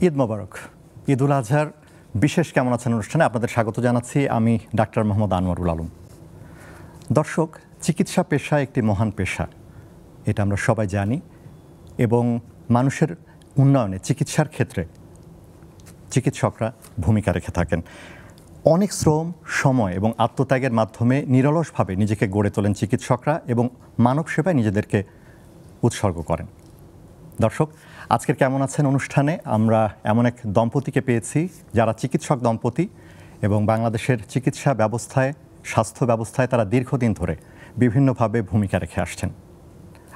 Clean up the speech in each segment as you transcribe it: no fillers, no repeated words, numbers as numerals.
ঈদ মোবারক। ঈদ উল আজহার বিশেষ কেমন আছেন অনুষ্ঠানে আপনাদের স্বাগত জানাচ্ছি। আমি ডাক্তার মোহাম্মদ আনোয়ারুল আলম। দর্শক, চিকিৎসা পেশা একটি মহান পেশা, এটা আমরা সবাই জানি, এবং মানুষের উন্নয়নে চিকিৎসার ক্ষেত্রে চিকিৎসকরা ভূমিকা রেখে থাকেন। অনেক শ্রম, সময় এবং আত্মত্যাগের মাধ্যমে নিরলসভাবে নিজেকে গড়ে তোলেন চিকিৎসকরা এবং মানব সেবায় নিজেদেরকে উৎসর্গ করেন। দর্শক, আজকের কেমন আছেন অনুষ্ঠানে আমরা এমন এক দম্পতিকে পেয়েছি যারা চিকিৎসক দম্পতি এবং বাংলাদেশের চিকিৎসা ব্যবস্থায়, স্বাস্থ্য ব্যবস্থায় তারা দীর্ঘদিন ধরে বিভিন্নভাবে ভূমিকা রেখে আসছেন।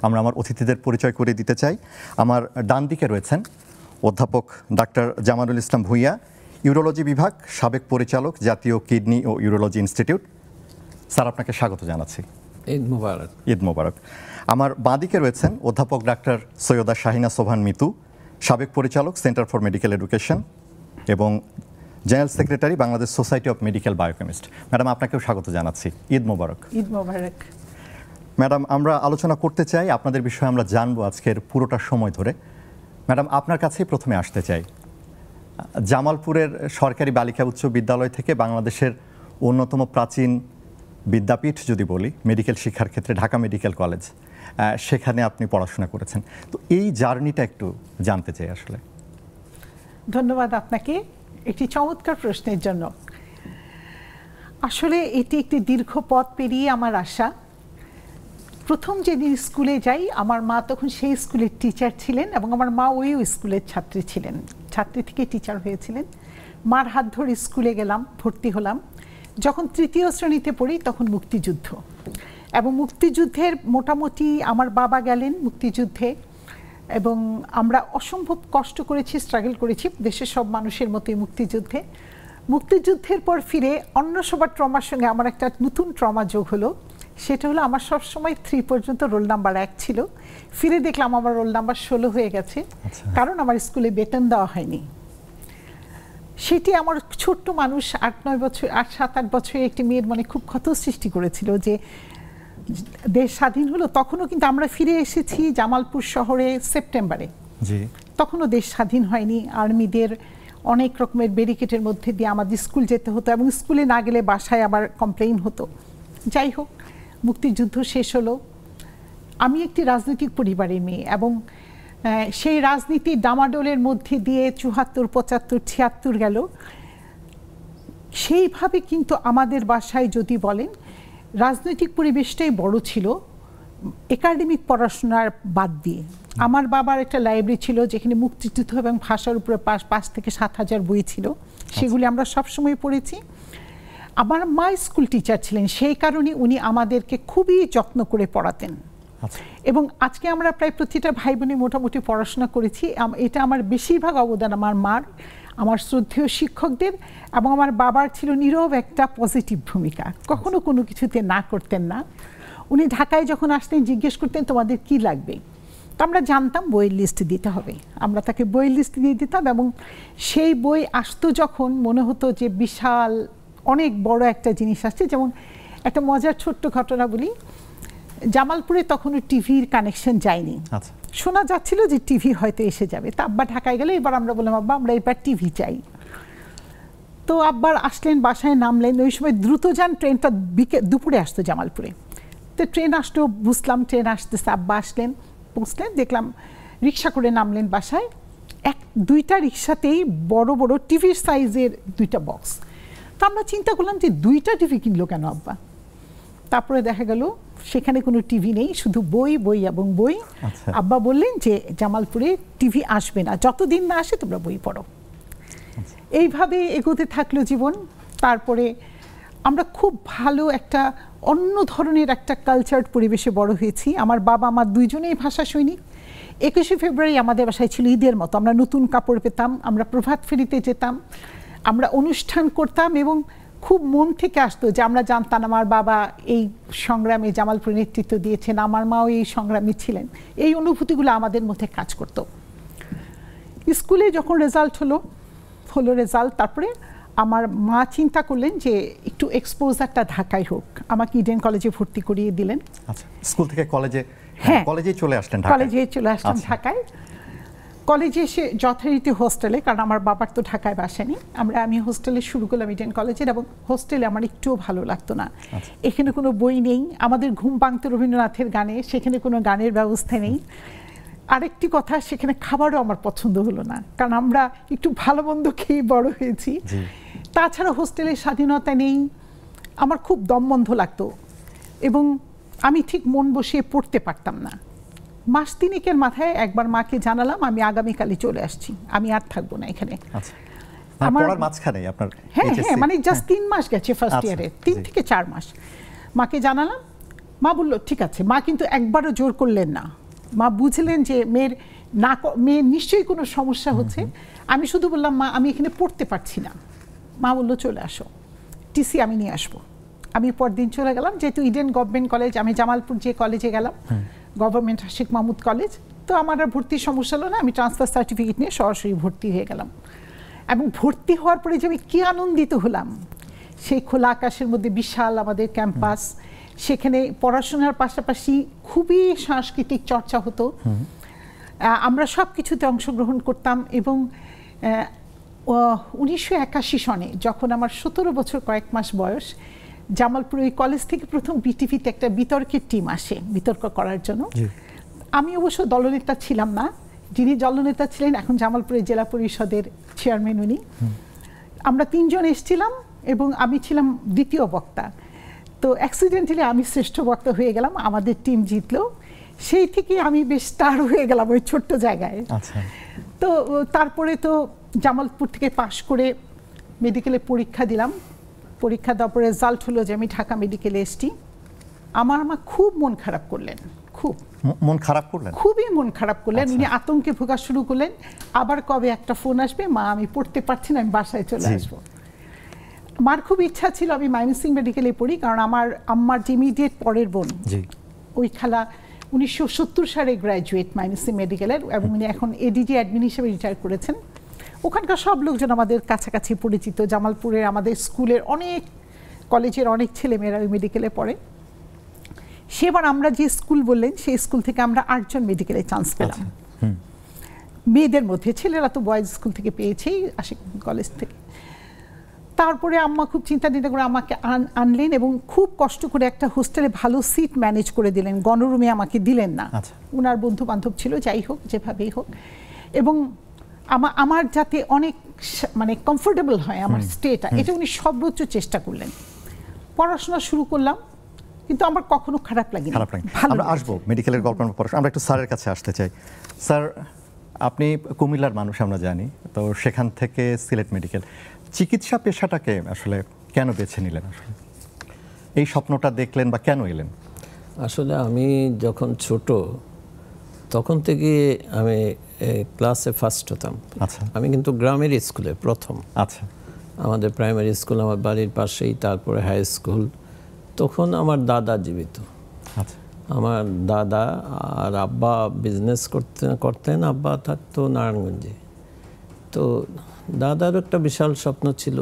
আমরা আমার অতিথিদের পরিচয় করে দিতে চাই। আমার ডান দিকে রয়েছেন অধ্যাপক ডাক্তার জামালুল ইসলাম ভূঁইয়া, ইউরোলজি বিভাগ, সাবেক পরিচালক, জাতীয় কিডনি ও ইউরোলজি ইনস্টিটিউট। স্যার, আপনাকে স্বাগত জানাচ্ছি। ঈদ মোবারক। ঈদ মোবারক। আমার বাঁদিকে রয়েছেন অধ্যাপক ডাক্তার সৈয়দা শাহিনা সোভান মিতু, সাবেক পরিচালক, সেন্টার ফর মেডিকেল এডুকেশন এবং general secretary, Bangladesh society of medical biochemist. Madam, আপনাকেও স্বাগত জানাচ্ছি। ঈদ মোবারক। ঈদ মোবারক। ম্যাডাম, আমরা আলোচনা করতে চাই, আপনাদের বিষয়ে আমরা জানবো আজকের পুরোটা সময় ধরে। ম্যাডাম, আপনার কাছেই প্রথমে আসতে চাই। জামালপুরের সরকারি বালিকা উচ্চ বিদ্যালয় থেকে বাংলাদেশের অন্যতম প্রাচীন বিদ্যাপীঠ যদি বলি মেডিকেল শিক্ষার ক্ষেত্রে, ঢাকা মেডিকেল কলেজ, সেখানে আপনি পড়াশোনা করেছেন। তো এই জার্নিটা একটু জানতে চাই আসলে। ধন্যবাদ আপনাকে একটি চমৎকার প্রশ্নের জন্য। আসলে এটি একটি দীর্ঘ পথ পেরিয়ে আমার আশা। প্রথম যেদিন স্কুলে যাই, আমার মা তখন সেই স্কুলের টিচার ছিলেন এবং আমার মা ওই স্কুলের ছাত্রী ছিলেন, ছাত্রী থেকে টিচার হয়েছিলেন। মার হাত ধরে স্কুলে গেলাম, ভর্তি হলাম। যখন তৃতীয় শ্রেণীতে পড়ি তখন মুক্তিযুদ্ধ, এবং মুক্তিযুদ্ধের মোটামুটি আমার বাবা গেলেন মুক্তিযুদ্ধে, এবং আমরা অসম্ভব কষ্ট করেছি, স্ট্রাগল করেছি দেশের সব মানুষের মতোই মুক্তিযুদ্ধে। মুক্তিযুদ্ধের পর ফিরে অন্য সবার ট্রমার সঙ্গে আমার একটা নতুন ট্রমা যোগ হলো। সেটা হলো আমার সবসময় 3 পর্যন্ত রোল নাম্বার 1 ছিল। ফিরে দেখলাম আমার রোল নাম্বার 16 হয়ে গেছে, কারণ আমার স্কুলে বেতন দেওয়া হয়নি। সেটি আমার ছোট্ট মানুষ 8-9 বছর, 7-8 বছরের একটি মেয়ের মনে খুব ক্ষত সৃষ্টি করেছিল যে দেশ স্বাধীন হলো। তখনও কিন্তু আমরা ফিরে এসেছি জামালপুর শহরে সেপ্টেম্বরে, তখনও দেশ স্বাধীন হয়নি। আর্মিদের অনেক রকমের ব্যারিকেডের মধ্যে দিয়ে আমাদের স্কুল যেতে হতো, এবং স্কুলে না গেলে বাসায় আবার কমপ্লেইন হতো। যাই হোক, মুক্তিযুদ্ধ শেষ হলো। আমি একটি রাজনৈতিক পরিবারের মেয়ে, এবং সেই রাজনীতির ডামাডোলের মধ্যে দিয়ে 74, 75, 76 গেল। সেইভাবে কিন্তু আমাদের বাসায় যদি বলেন রাজনৈতিক পরিবেশটাই বড় ছিল, একাডেমিক পড়াশোনার বাদ দিয়ে। আমার বাবার একটা লাইব্রেরি ছিল যেখানে মুক্তিযুদ্ধ এবং ভাষার উপরে 5 থেকে 7,000 বই ছিল, সেগুলি আমরা সবসময় পড়েছি। আমার মা স্কুল টিচার ছিলেন, সেই কারণে উনি আমাদেরকে খুবই যত্ন করে পড়াতেন। এবং আজকে আমরা প্রায় প্রতিটা ভাই বোনে মোটামুটি পড়াশোনা করেছি। এটা আমার বেশিরভাগ অবদান আমার মার, আমার শ্রদ্ধেয় শিক্ষকদের, এবং আমার বাবার ছিল নীরব একটা পজিটিভ ভূমিকা। কখনো কোনো কিছুতে না করতেন না। উনি ঢাকায় যখন আসতেন জিজ্ঞেস করতেন তোমাদের কি লাগবে, তো আমরা জানতাম বইয়ের লিস্ট দিতে হবে, আমরা তাকে বইয়ের লিস্ট দিয়ে দিতাম, এবং সেই বই আসতো যখন মনে হতো যে বিশাল অনেক বড় একটা জিনিস আসছে। যেমন একটা মজার ছোট্ট ঘটনা বলি, জামালপুরে তখনও টিভির কানেকশন যায়নি, শোনা যাচ্ছিল যে টিভি হয়তো এসে যাবে। তা আব্বা ঢাকায় গেলে এবার আমরা বললাম আব্বা আমরা এবার টিভি চাই। তো আব্বার আসলেন, বাসায় নামলেন। ওই সময় দ্রুতযান ট্রেনটা দুপুরে আসতো জামালপুরে। তো ট্রেন আসতো, বুঝলাম ট্রেন আসতেছে। আব্বা আসলেন, পৌঁছলেন, দেখলাম রিক্সা করে নামলেন বাসায়। 2টা রিক্সাতেই বড় বড় টিভির সাইজের 2টা বক্স। তো আমরা চিন্তা করলাম যে 2টা টিভি কিনলো কেন আব্বা। তারপরে দেখা গেল সেখানে কোনো টিভি নেই, শুধু বই, বই এবং বই। আব্বা বললেন যে জামালপুরে টিভি আসবে না, যতদিন না আসে তোমরা বই পড়ো। এইভাবে এগোতে থাকলো জীবন। তারপরে আমরা খুব ভালো একটা অন্য ধরনের একটা কালচার পরিবেশে বড় হয়েছি। আমার বাবা আমার দুইজনেই ভাষা সৈনিক। 21শে ফেব্রুয়ারি আমাদের বাসায় ছিল ঈদের মতো, আমরা নতুন কাপড় পেতাম, আমরা প্রভাত ফেরিতে যেতাম, আমরা অনুষ্ঠান করতাম, এবং খুব মন থেকে আসতো যে আমরা জানতাম আমার বাবা এই সংগ্রামে জামালপুরে নেতৃত্ব দিয়েছেন, আমার মাও এই সংগ্রামী ছিলেন। এই অনুভূতিগুলো আমাদের মধ্যে কাজ করত। স্কুলে যখন রেজাল্ট হলো রেজাল্ট, তারপরে আমার মা চিন্তা করলেন যে একটু এক্সপোজারটা ঢাকায় হোক, আমাকে ইডেন কলেজে ভর্তি করিয়ে দিলেন। স্কুল থেকে কলেজে, কলেজে চলে আসলেন? কলেজে চলে আসলাম ঢাকায়। কলেজে এসে যথারীতি হোস্টেলে, কারণ আমার বাবার তো ঢাকায় বাসা নেই, আমি হোস্টেলে শুরু করলাম ইডেন কলেজের, এবং হোস্টেলে আমার একটুও ভালো লাগতো না। এখানে কোনো বই নেই, আমাদের ঘুম ভাঙতো রবীন্দ্রনাথের গানে, সেখানে কোনো গানের ব্যবস্থা নেই। আরেকটি কথা, সেখানে খাবারও আমার পছন্দ হলো না, কারণ আমরা একটু ভালো মন্দ খেয়ে বড় হয়েছি। তাছাড়া হোস্টেলের স্বাধীনতা নেই, আমার খুব দমবন্ধ লাগতো, এবং আমি ঠিক মন বসিয়ে পড়তে পারতাম না। মাস তিনেকের মাথায় একবার মাকে জানালাম আমি আগামীকালই চলে আসছি, আমি আর থাকবো না এখানে। আমার মাঝখানে আপনার হ্যাঁ মানে জাস্ট 3 মাস গেছে ফার্স্ট ইয়ারে, 3 থেকে 4 মাস। মাকে জানালাম, মা বলল ঠিক আছে। মা কিন্তু একবারও জোর করলেন না, মা বুঝলেন যে মেয়ের নিশ্চয়ই কোনো সমস্যা হচ্ছে। আমি শুধু বললাম মা আমি এখানে পড়তে পারছি না। মা বললো চলে আসো, টিসি আমি নিয়ে আসবো। আমি পরদিন চলে গেলাম, যেহেতু ইডেন গভর্নমেন্ট কলেজ, আমি জামালপুর যে কলেজে গেলাম গভর্নমেন্ট শেখ মাহমুদ কলেজ, তো আমার আর ভর্তির সমস্যা হলো না, আমি ট্রান্সফার সার্টিফিকেট নিয়ে সরাসরি ভর্তি হয়ে গেলাম। এবং ভর্তি হওয়ার পরে যে আমি কী আনন্দিত হলাম, সেই খোলা আকাশের মধ্যে বিশাল আমাদের ক্যাম্পাস, সেখানে পড়াশোনার পাশাপাশি খুবই সাংস্কৃতিক চর্চা হতো, আমরা সব কিছুতে অংশগ্রহণ করতাম। এবং 1981 সনে যখন আমার 17 বছর কয়েক মাস বয়স, জামালপুর ওই কলেজ থেকে প্রথম বিটিভিতে একটা বিতর্কের টিম আসে বিতর্ক করার জন্য। আমি অবশ্য দলনেতা ছিলাম না, যিনি দলনেতা ছিলেন এখন জামালপুরের জেলা পরিষদের চেয়ারম্যান উনি। আমরা 3 জন এসেছিলাম এবং আমি ছিলাম দ্বিতীয় বক্তা। তো অ্যাক্সিডেন্টালি আমি শ্রেষ্ঠ বক্তা হয়ে গেলাম, আমাদের টিম জিতলো। সেই থেকে আমি বেশ স্টার হয়ে গেলাম ওই ছোট্ট জায়গায়। তো তারপরে তো জামালপুর থেকে পাশ করে মেডিকেলে পরীক্ষা দিলাম। পরীক্ষা দেওয়ার পরে রেজাল্ট হলো যে আমি ঢাকা মেডিকেলে এসছি। আমার মা খুব মন খারাপ করলেন, খুবই মন খারাপ করলেন। উনি আতঙ্কে ভোগা শুরু করলেন, আবার কবে একটা ফোন আসবে, মা আমি পড়তে পারছি না, আমি বাসায় চলে আসবো। মার খুব ইচ্ছা ছিল আমি ময়মনসিংহ মেডিকেলে পড়ি, কারণ আমার আম্মার যে ইমিডিয়েট পরের বোন ওই খালা 1970 সালে গ্র্যাজুয়েট ময়মনসিংহ মেডিকেলের, এবং উনি এখন এডিজি অ্যাডমিন হিসেবে রিটায়ার করেছেন। ওখানকার সব লোকজন আমাদের কাছাকাছি পরিচিত, জামালপুরের আমাদের স্কুলের অনেক, কলেজের অনেক ছেলেমেয়েরা ওই মেডিকেলে পড়ে। সেবার আমরা যে স্কুল বললেন সেই স্কুল থেকে আমরা 8 জন মেডিকেলে চান্স পেলাম মেয়েদের মধ্যে, ছেলেরা তো বয়েজ স্কুল থেকে পেয়েছেই আশিক কলেজ থেকে। তারপরে আম্মা খুব চিন্তা করে আমাকে আনলেন এবং খুব কষ্ট করে একটা হোস্টেলে ভালো সিট ম্যানেজ করে দিলেন, গণরুমে আমাকে দিলেন না। ওনার বন্ধু বান্ধব ছিল, যাই হোক যেভাবেই হোক, এবং আমার যাতে অনেক মানে কমফোর্টেবল হয় আমার স্টেটা, এটা উনি সর্বোচ্চ চেষ্টা করলেন। পড়াশোনা শুরু করলাম, কিন্তু আমার কখনো খারাপ লাগেনি। আমরা আসবো মেডিকেলের গল্প, আমরা একটু স্যারের কাছে আসতে চাই। স্যার আপনি কুমিল্লার মানুষ আমরা জানি, তো সেখান থেকে সিলেট মেডিকেল, চিকিৎসা পেশাটাকে আসলে কেন বেছে নিলেন? আসলে এই স্বপ্নটা দেখলেন বা কেন এলেন? আসলে আমি যখন ছোট তখন থেকে আমি ক্লাসে ফার্স্ট হতাম। আমি কিন্তু গ্রামের স্কুলে প্রথম। আমাদের প্রাইমারি স্কুল আমার বাড়ির পাশেই, তারপরে হাই স্কুল। তখন আমার দাদা জীবিত। আমার দাদা আর আব্বা বিজনেস করতেন, আব্বা থাকতো নারায়ণগঞ্জে। তো দাদারও একটা বিশাল স্বপ্ন ছিল,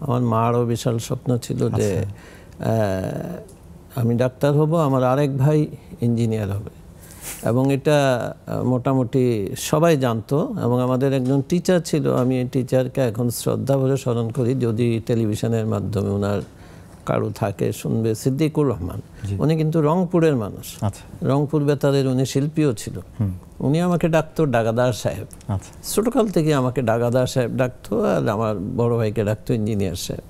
আমার মারও বিশাল স্বপ্ন ছিল যে আমি ডাক্তার হব, আমার আরেক ভাই ইঞ্জিনিয়ার হবে। এবং এটা মোটামুটি সবাই জানতো। এবং আমাদের একজন টিচার ছিল, আমি এই টিচারকে এখন শ্রদ্ধা ভরে স্মরণ করি, যদি টেলিভিশনের মাধ্যমে ওনার কারো থাকে শুনবে, সিদ্দিকুর রহমান। উনি কিন্তু রংপুরের মানুষ, রংপুর বেতারের উনি শিল্পীও ছিল। উনি আমাকে ডাকতো ডাগাদার সাহেব, ছোটকাল থেকে আমাকে ডাগাদার সাহেব ডাকতো, আর আমার বড় ভাইকে ডাকতো ইঞ্জিনিয়ার সাহেব।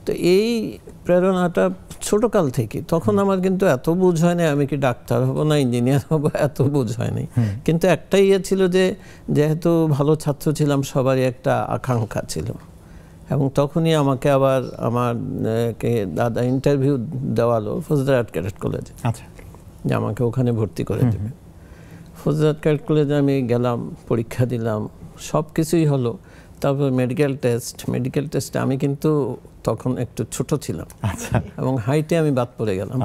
তো এই প্রেরণাটা ছোটকাল থেকে, তখন আমার কিন্তু এত বুঝ হয় না আমি কি ডাক্তার হব না ইঞ্জিনিয়ার হব, এত বুঝ হয়নি। কিন্তু একটাই ইয়ে ছিল যে যেহেতু ভালো ছাত্র ছিলাম, সবারই একটা আকাঙ্ক্ষা ছিল। এবং তখনই আমাকে আবার আমার দাদা ইন্টারভিউ দেওয়ালো ফজদারহাট ক্যাডেট কলেজে, যে আমাকে ওখানে ভর্তি করে দেবে। ফজদারহাট ক্যাডেট কলেজে আমি গেলাম, পরীক্ষা দিলাম, সব কিছুই হলো। তারপর মেডিকেল টেস্টে আমি কিন্তু তখন একটু ছোট ছিলাম এবং হাইটে আমি বাদ পড়ে গেলাম।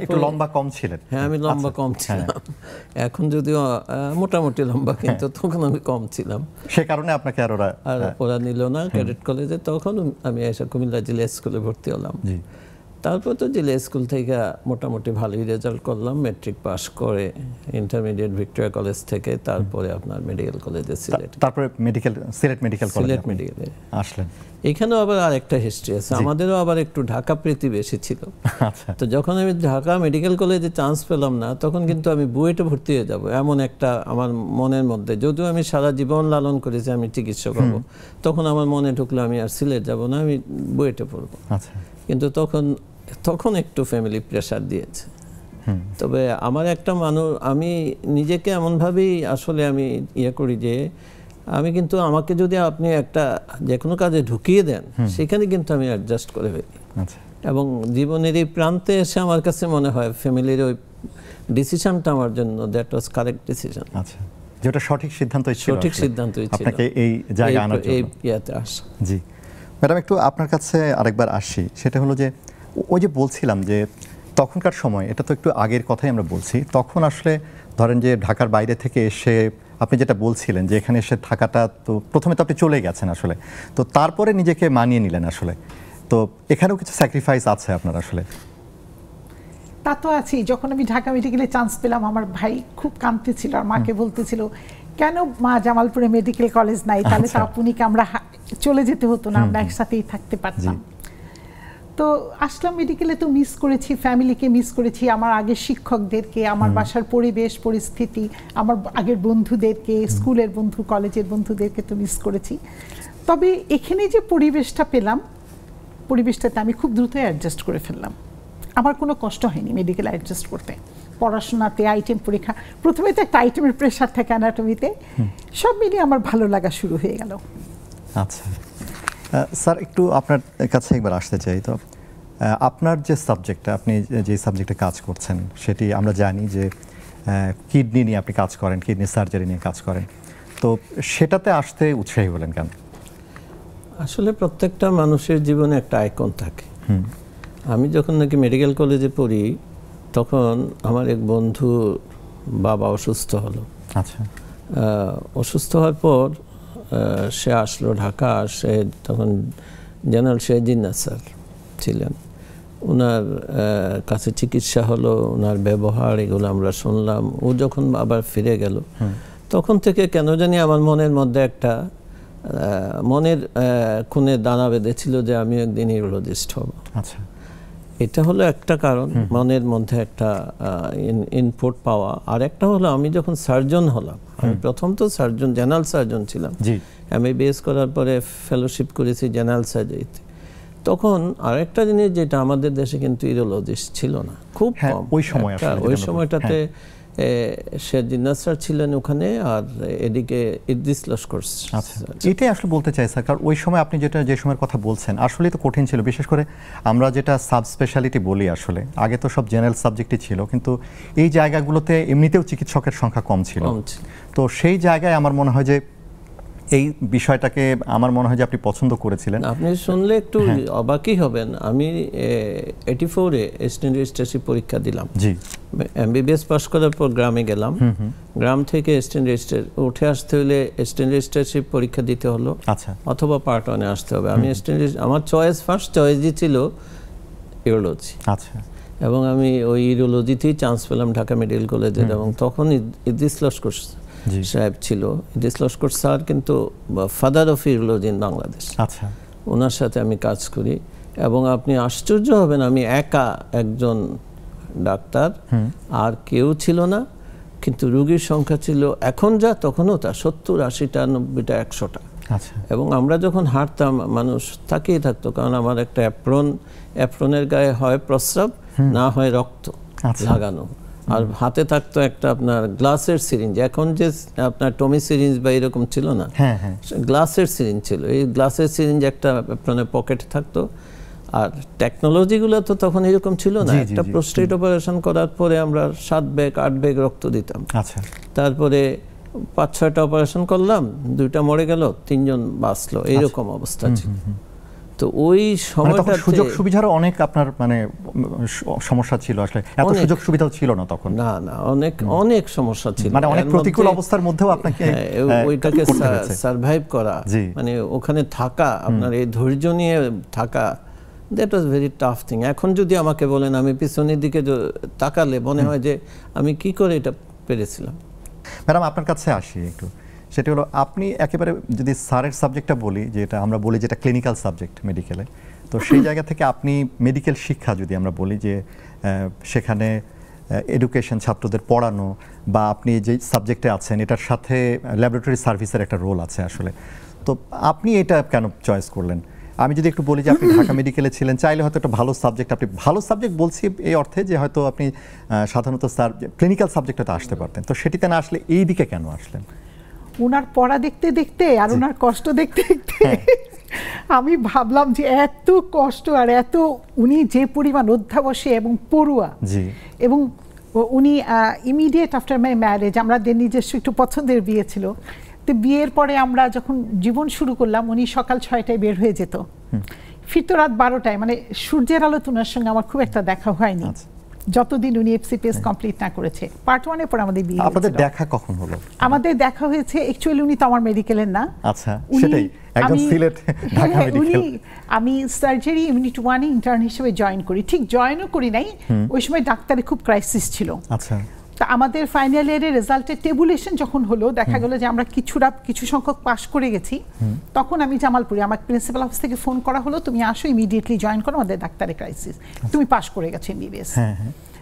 একটু লম্বা কম ছিলেন? হ্যাঁ, আমি লম্বা কম ছিলাম। এখন যদিও মোটামুটি লম্বা, কিন্তু তখন আমি কম ছিলাম। সে কারণে আপনাকে আর ওরা নিল না ক্যাডেট কলেজে। তখন আমি এসে কুমিল্লা জিলা স্কুলে ভর্তি হলাম। তারপর তো জেলা স্কুল থেকে মোটামুটি ভালোই রেজাল্ট করলাম, মেট্রিক পাস করে ইন্টারমিডিয়েট ভিক্টোরিয়া কলেজ থেকে, তারপরে আপনার মেডিকেল কলেজে তারপরে সিলেট মেডিকেলে আসলেন। এখানেও আবার আরেকটা হিস্ট্রি আছে, আমাদেরও আবার একটু ঢাকা প্রীতি বেশি ছিল। তো যখন আমি ঢাকা মেডিকেল কলেজে চান্স পেলাম না, তখন কিন্তু আমি বুয়েটে ভর্তি হয়ে যাব এমন একটা আমার মনের মধ্যে, যদিও আমি সারা জীবন লালন করেছি আমি চিকিৎসক হব, তখন আমার মনে ঢুকলো আমি আর সিলেট যাব না, আমি বুয়েটে পড়বো। কিন্তু তখন একটু ফ্যামিলি প্রেশার দিয়েছে। তবে আমার একটা আমি নিজেকে এমনভাবেই আসলে আমি করি যে আমি কিন্তু আমাকে যদি আপনি একটা যে কোনো কাজে ঢুকিয়ে দেন, সেখানে কিন্তু আমি অ্যাডজাস্ট করে ফেলি। এবং জীবনের এই প্রান্তে এসে আমার কাছে মনে হয় ফ্যামিলির ওই ডিসিশনটা আমার জন্য দ্যাট ওয়াজ কারেক্ট ডিসিশন। যেটা সঠিক সিদ্ধান্তই ছিল আপনাকে এই জায়গায় আনার জন্য। জি ম্যাডাম, একটু আপনার কাছে আরেকবার আসি, সেটা হলো যে ওই যে বলছিলাম যে তখনকার সময়, এটা তো একটু আগের কথাই আমরা বলছি, তখন আসলে ধরেন যে ঢাকার বাইরে থেকে এসে আপনি যেটা বলছিলেন যে এখানে এসে থাকাটা, তো প্রথমে তো আপনি চলে গেছেন আসলে, তো তারপরে নিজেকে মানিয়ে নিলেন আসলে, তো এখানেও কিছু স্যাক্রিফাইস আছে আপনার আসলে? তা তো আছেই। যখন আমি ঢাকা মেডিকেলে চান্স পেলাম, আমার ভাই খুব কাঁদতেছিল আর মাকে বলতেছিল, কেন মা জামালপুরে মেডিকেল কলেজ নাই, তাহলে তো আপুনিকে আমরা চলে যেতে হতো না, আমরা একসাথেই থাকতে পারতাম। তো আসলাম মেডিকেলে, তো মিস করেছি ফ্যামিলিকে, মিস করেছি আমার আগের শিক্ষকদেরকে, আমার বাসার পরিবেশ পরিস্থিতি, আমার আগের বন্ধুদেরকে, স্কুলের বন্ধু কলেজের বন্ধুদেরকে তো মিস করেছি। তবে এখানে যে পরিবেশটা পেলাম, পরিবেশটাতে আমি খুব দ্রুত অ্যাডজাস্ট করে ফেললাম। আমার কোনো কষ্ট হয়নি মেডিকেল অ্যাডজাস্ট করতে। পড়াশোনাতে আইটেম পরীক্ষা, প্রথমে তো একটা আইটেমের প্রেশার থাকে অ্যানাটমিতে, সব মিলিয়ে আমার ভালো লাগা শুরু হয়ে গেল। আচ্ছা স্যার, একটু আপনার কাছে একবার আসতে চাই। তো আপনার যে সাবজেক্টটা, আপনি যে সাবজেক্টে কাজ করছেন, সেটি আমরা জানি যে কিডনি নিয়ে আপনি কাজ করেন, কিডনি সার্জারি নিয়ে কাজ করেন, তো সেটাতে আসতে উৎসাহী হলেন কেন? আসলে প্রত্যেকটা মানুষের জীবনে একটা আইকন থাকে। আমি যখন নাকি মেডিকেল কলেজে পড়ি, তখন আমার এক বন্ধু বাবা অসুস্থ হলো। আচ্ছা। অসুস্থ হওয়ার পর সে আসলো ঢাকা, সে তখন জেনারেল জিন্নাত স্যার ছিলেন, ওনার কাছে চিকিৎসা হলো, ওনার ব্যবহার এগুলো আমরা শুনলাম। ও যখন আবার ফিরে গেল, তখন থেকে কেন জানি আমার মনের মধ্যে একটা মনের কোণে দানা বেঁধেছিল যে আমি একদিন ইউরোলজিস্ট হব। আচ্ছা, এটা হলো একটা কারণ, মনের মধ্যে একটা ইনপুট পাওয়া। আর একটা হলো আমি যখন সার্জন হলাম, আমি প্রথম তো সার্জন, জেনারেল সার্জন ছিলাম, এমবিবিএস করার পরে ফেলোশিপ করেছি জেনারেল সার্জারিতে। তখন আরেকটা জিনিস, যেটা আমাদের দেশে কিন্তু ইউরোলজিস্ট ছিল না, খুব কম ওই সময়টাতে। সে জিন্নাত স্যার ছিলেন ওখানে, আর এদিকে ইদ্রিস লস্কর। এটাই আসলে বলতে চাই স্যার, কারণ ওই সময় আপনি যে সময়ের কথা বলছেন আসলেই তো কঠিন ছিল। বিশেষ করে আমরা যেটা সাব স্পেশালিটি বলি, আসলে আগে তো সব জেনারেল সাবজেক্টই ছিল, কিন্তু এই জায়গাগুলোতে এমনিতেও চিকিৎসকের সংখ্যা কম ছিল। তো সেই জায়গায় আমার মনে হয় যে এই বিষয়টাকে আমার মনে হয় যে আপনি পছন্দ করেছিলেন। আপনি শুনলে একটু অবাকই হবেন, আমি 84-এ অ্যাসিস্ট্যান্ট রেজিস্ট্রারশিপ পরীক্ষা দিলাম। জি, এমবিবিএস পাস করার পর গ্রামে গেলাম, গ্রাম থেকে অ্যাসিস্ট্যান্ট রেজিস্ট্রার উঠে আসতে হলে অ্যাসিস্ট্যান্ট রেজিস্ট্রারশিপ পরীক্ষা দিতে হলো। আচ্ছা। অথবা পার্ট 1-এ আসতে হবে। আমি আমার ফার্স্ট চয়েসই ছিল ইউরোলজি। আচ্ছা। এবং আমি ওই ইউরোলজিতেই চান্স পেলাম ঢাকা মেডিকেল কলেজের। এবং তখন ইদ্রিস লস্কর সাহেব ছিল। ইদ্রিস লস্কর স্যার কিন্তু father of urology in Bangladesh. আচ্ছা। ওনার সাথে আমি কাজ করি, এবং আপনি আশ্চর্য হবেন, আমি একা একজন ডাক্তার, আর কেউ ছিল না, কিন্তু রোগীর সংখ্যা ছিল এখন যা তখনও তা 70, 80টা, 90টা, 100টা। আচ্ছা। এবং আমরা যখন হাঁটতাম মানুষ তাকিয়ে থাকতো, কারণ আমার একটা অ্যাপ্রনের গায়ে হয় প্রস্রাব, না হয় রক্ত লাগানো, আর হাতে থাকতো একটা আপনার গ্লাসের সিরিঞ্জ। এখন যে আপনার টমি সিরিঞ্জ বা এরকম ছিল না, গ্লাসের সিরিঞ্জ ছিল। এই গ্লাসের সিরিঞ্জ একটা আপনার পকেটে থাকতো। আর টেকনোলজিগুলো তো তখন এরকম ছিল না। একটা প্রোস্টেট অপারেশন করার পরে আমরা 7 ব্যাগ 8 ব্যাগ রক্ত দিতাম। আচ্ছা। তারপরে 5-6টা অপারেশন করলাম, 2টা মরে গেল, 3জন বাঁচলো, এইরকম অবস্থা ছিল। তো ওই সময়টা সুযোগ সুবিধার অনেক আপনার মানে সমস্যা ছিল, আসলে এত সুযোগ সুবিধাও ছিল না তখন। না না, অনেক সমস্যা ছিল, মানে অনেক প্রতিকূল অবস্থার মধ্যেও আপনাকে ওইটাকে সারভাইভ করা, মানে ওখানে থাকা, আপনার এই ধৈর্য নিয়ে থাকা, that was very tough thing. এখন যদি আমাকে বলেন, আমি পিছনের দিকে তাকালে মনে হয় যে আমি কি করে এটা পেরেছিলাম। ম্যাডাম আপনার কাছে আসি একটু, সেটা হলো আপনি একেবারে যদি স্যারের সাবজেক্টটা বলি, যেটা আমরা বলি যেটা ক্লিনিক্যাল সাবজেক্ট মেডিকেলে, তো সেই জায়গা থেকে আপনি মেডিকেল শিক্ষা যদি আমরা বলি যে সেখানে এডুকেশন, ছাত্রদের পড়ানো, বা আপনি যে সাবজেক্টে আছেন এটার সাথে ল্যাবরেটরি সার্ভিসের একটা রোল আছে আসলে, তো আপনি এটা কেন চয়েস করলেন? আমি যদি একটু বলি যে আপনি ঢাকা মেডিকেলে ছিলেন, চাইলে হয়তো একটা ভালো সাবজেক্ট, আপনি ভালো সাবজেক্ট বলছি এই অর্থে যে হয়তো আপনি সাধারণত ক্লিনিক্যাল সাবজেক্টে আসতে পারতেন, তো সেটিতে না আসলে এই দিকে কেন আসলেন? ওনার পড়া দেখতে দেখতে আর ওনার কষ্ট দেখতে দেখতে আমি ভাবলাম যে এত কষ্ট আর এত উনি যে পরিমাণ অধ্যাবসে এবং পড়ুয়া, এবং উনি ইমিডিয়েট আফটার মাই ম্যারেজ, আমাদের নিজস্ব একটু পছন্দের বিয়ে ছিল, তো বিয়ের পরে আমরা যখন জীবন শুরু করলাম উনি সকাল 6টায় বের হয়ে যেত, ফিরতো রাত 12টায়, মানে সূর্যের আলো ওনার সঙ্গে আমার খুব একটা দেখা হয়নি যতদিন উনি এফসিপিএস কমপ্লিট না করেছে। পার্ট 1 এর পর আমাদের বিয়ে। আপনাদের দেখা কখন হলো? আমাদের দেখা হয়েছে, অ্যাকচুয়ালি উনি তো আমার মেডিকেলের না। আচ্ছা, সেটাই, একদম সিলেট ঢাকা মেডিকেল। আমি সার্জারি ইউনিট 1 এ ইন্টার্ন হিসেবে জয়েন করি, ঠিক জয়েনও করি নাই, ওই সময় ডাক্তারের খুব ক্রাইসিস ছিল। আচ্ছা, তা আমাদের ফাইনাল ইয়ারের রেজাল্টের টেবুলেশন যখন হলো, দেখা গেল যে আমরা কিছু সংখ্যক পাস করে গেছি, তখন আমি জামালপুরে আমার প্রিন্সিপাল অফিস থেকে ফোন করা হলো, তুমি আসো ইমিডিয়েটলি জয়েন করো, আমাদের ডাক্তারের ক্রাইসিস, তুমি পাস করে গেছো এমবিবিএস।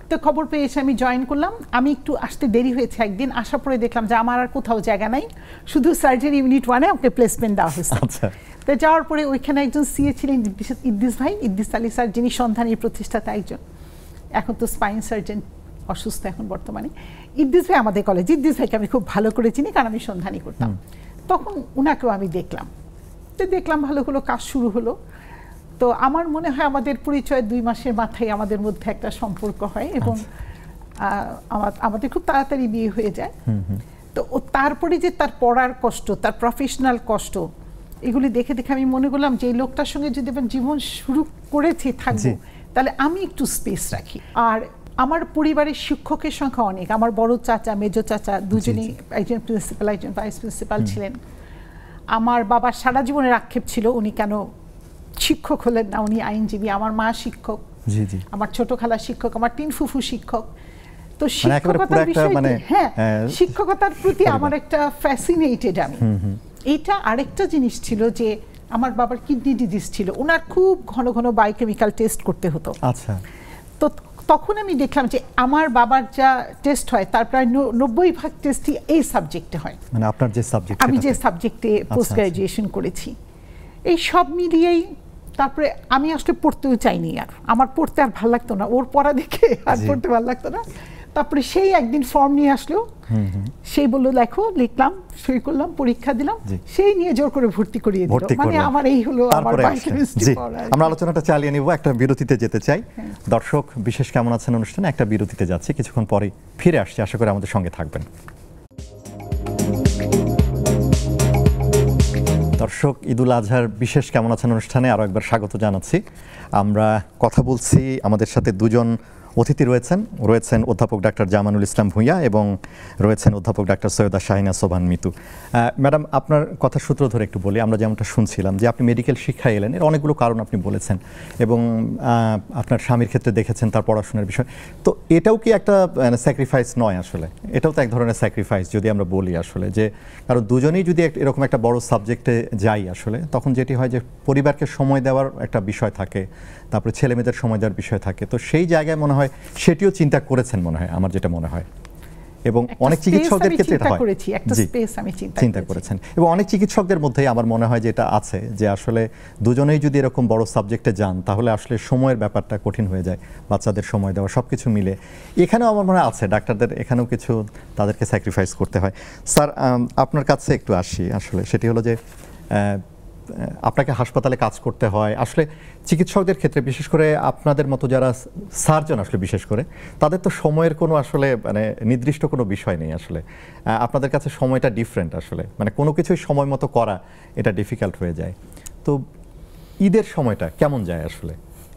তো খবর পেয়ে এসে আমি জয়েন করলাম। আমি একটু আসতে দেরি হয়েছে, একদিন আসার পরে দেখলাম যে আমার আর কোথাও জায়গা নাই, শুধু সার্জারি ইউনিট 1 এ ওকে প্লেসমেন্ট দেওয়া হয়েছে। তো যাওয়ার পরে ওইখানে একজন সিএ ছিলেন ইদ্দিস ভাই, ইদ্দিস আলী স্যার, যিনি সন্ধানের প্রতিষ্ঠাতা একজন, এখন তো স্পাইন সার্জন, অসুস্থ এখন বর্তমানে। ইদ্দিস ভাই আমাদের কলেজ, ইদ্দিস ভাইকে আমি খুব ভালো করে চিনি কারণ আমি সন্ধানী করতাম, তখন ওনাকেও আমি দেখলাম, তো দেখলাম ভালো হলো, কাজ শুরু হলো। তো আমার মনে হয় আমাদের পরিচয় 2 মাসের মাথায় আমাদের মধ্যে একটা সম্পর্ক হয়, এবং আমাদের খুব তাড়াতাড়ি বিয়ে হয়ে যায়। তো তারপরে যে তার পড়ার কষ্ট, তার প্রফেশনাল কষ্ট, এগুলি দেখে দেখে আমি মনে করলাম যে এই লোকটার সঙ্গে যদি আমি জীবন শুরু করেছি থাকবো, তাহলে আমি একটু স্পেস রাখি। আর আমার পরিবারের শিক্ষকের সংখ্যা অনেক, আমার বড় চাচা, মেজো চাচা দুজনেই, একজন প্রিন্সিপাল একজন ভাইস প্রিন্সিপাল ছিলেন। আমার বাবার সারা জীবনের আক্ষেপ ছিল উনি কেন শিক্ষক হলেন না, উনি আইনজীবী। আমার মা শিক্ষক, আমার ছোট খালা শিক্ষক, আমার 3 ফুফু শিক্ষক। তো শিক্ষকতার বিষয়টি, হ্যাঁ, শিক্ষকতার প্রতি আমার একটা ফ্যাসিনেটেড আমি। এইটা আরেকটা জিনিস ছিল যে আমার বাবার কিডনি ডিজিজ ছিল, ওনার খুব ঘন ঘন বায়োকেমিক্যাল টেস্ট করতে হতো। আচ্ছা, তো তখন আমি দেখলাম যে আমার বাবার যা টেস্ট হয় তার প্রায় 90% টেস্টই এই সাবজেক্টে হয়, মানে আপনার যে সাবজেক্ট, আমি যে সাবজেক্টে পোস্ট গ্রাজুয়েশন করেছি। এই সব মিলিয়েই তারপরে আমি আসলে পড়তেও চাইনি, আর আমার পড়তে আর ভালো লাগতো না, ওর পড়া দেখে আর পড়তে ভালো লাগতো না। তারপরে সেই একদিন ফর্ম নিয়ে আসলো, সেই বললো লেখো, লিখলাম, সই করলাম, পরীক্ষা দিলাম, সেই নিয়ে জোর করে ভর্তি করিয়ে দিল। মানে আমার এই হলো আমার বায়োকেমিস্ট্রি পড়া। আমরা আলোচনাটা চালিয়ে নিব, একটা বিরতিতে যেতে চাই। দর্শক বিশেষ কেমন আছেন অনুষ্ঠানে একটা বিরতিতে যাচ্ছি, কিছুক্ষণ পরে ফিরে আসছি, আশা করি আমাদের সঙ্গে থাকবেন। দর্শক, ঈদুল আজহার বিশেষ কেমন আছেন অনুষ্ঠানে আরও একবার স্বাগত জানাচ্ছি। আমরা কথা বলছি, আমাদের সাথে 2জন অতিথি রয়েছেন অধ্যাপক ডাক্তার জামানুল ইসলাম ভূঁইয়া এবং রয়েছেন অধ্যাপক ডাক্তার সৈয়দা শাহিনা সোবহান মিতু। ম্যাডাম, আপনার কথা সূত্র ধরে একটু বলি, আমরা যেমনটা শুনছিলাম যে আপনি মেডিকেল শিক্ষায় এলেন, এর অনেকগুলো কারণ আপনি বলেছেন, এবং আপনার স্বামীর ক্ষেত্রে দেখেছেন তার পড়াশোনার বিষয়, তো এটাও কি একটা স্যাক্রিফাইস নয় আসলে? এটাও তো এক ধরনের স্যাক্রিফাইস যদি আমরা বলি আসলে, যে কারণ দুজনেই যদি এরকম একটা বড় সাবজেক্টে যাই আসলে, তখন যেটি হয় যে পরিবারকে সময় দেওয়ার একটা বিষয় থাকে, তারপরে ছেলে মেয়েদের সময় দেওয়ার বিষয় থাকে, তো সেই জায়গায় মনে হয় সেটিও চিন্তা করেছেন মনে হয়, আমার যেটা মনে হয়। এবং অনেক চিকিৎসকদের ক্ষেত্রে এটা হয়, চিন্তা করেছেন, এবং অনেক চিকিৎসকদের মধ্যেই আমার মনে হয় যে এটা আছে, যে আসলে দুজনেই যদি এরকম বড় সাবজেক্টে যান তাহলে আসলে সময়ের ব্যাপারটা কঠিন হয়ে যায়, বাচ্চাদের সময় দেওয়া, সব কিছু মিলে এখানেও আমার মনে হয় আছে ডাক্তারদের, এখানেও কিছু তাদেরকে স্যাক্রিফাইস করতে হয়। স্যার, আপনার কাছে একটু আসি আসলে, সেটি হলো যে আপনাকে হাসপাতালে কাজ করতে হয় আসলে, চিকিৎসকদের ক্ষেত্রে বিশেষ করে আপনাদের মতো যারা সার্জন আসলে, বিশেষ করে তাদের তো সময়ের কোনো আসলে মানে নির্দিষ্ট কোনো বিষয় নেই আসলে, আপনাদের কাছে সময়টা ডিফারেন্ট আসলে, মানে কোনো কিছুই সময় মতো করা এটা ডিফিকাল্ট হয়ে যায়। তো ঈদের সময়টা কেমন যায় আসলে,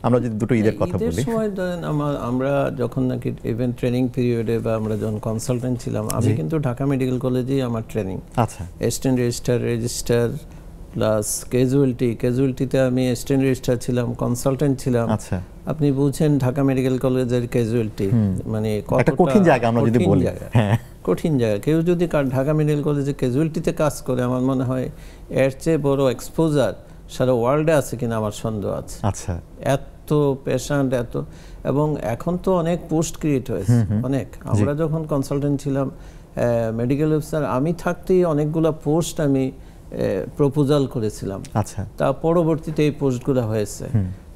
আমরা যদি দুটো ঈদের কথা বলি? ঈদের সময় ধরেন আমরা যখন নাকি ইভেন্ট ট্রেনিং পিরিয়ডে বা আমরা যখন কনসালটেন্ট ছিলাম, আমি কিন্তু ঢাকা মেডিকেল কলেজেই আমার ট্রেনিং, আচ্ছা, অ্যাসিস্ট্যান্ট রেজিস্ট্রার, প্লাস ক্যাজুয়ালিটিতে আমি স্ট্যান্ড রেজিস্ট্রার ছিলাম, কনসালটেন্ট ছিলাম। আচ্ছা, আপনি বুঝছেন ঢাকা মেডিকেল কলেজের ক্যাজুয়ালিটি মানে একটা কঠিন জায়গা আমরা যদি বলি। হ্যাঁ, কঠিন জায়গা। কেউ যদি ঢাকা মেডিকেল কলেজে ক্যাজুয়ালিটিতে কাজ করে, আমার মনে হয় এর চেয়ে বড় এক্সপোজার সারা ওয়ার্ল্ডে আছে কিনা আমার সন্দেহ আছে। আচ্ছা, এত পেশেন্ট, এত, এবং এখন তো অনেক পোস্ট ক্রিয়েট হয়েছে অনেক। আমরা যখন কনসালটেন্ট ছিলাম মেডিকেল অফিসার, আমি থাকতেই অনেকগুলো পোস্ট আমি প্রপোজাল করেছিলাম। আচ্ছা, তা পরবর্তীতে এই পোস্টগুলো হয়েছে।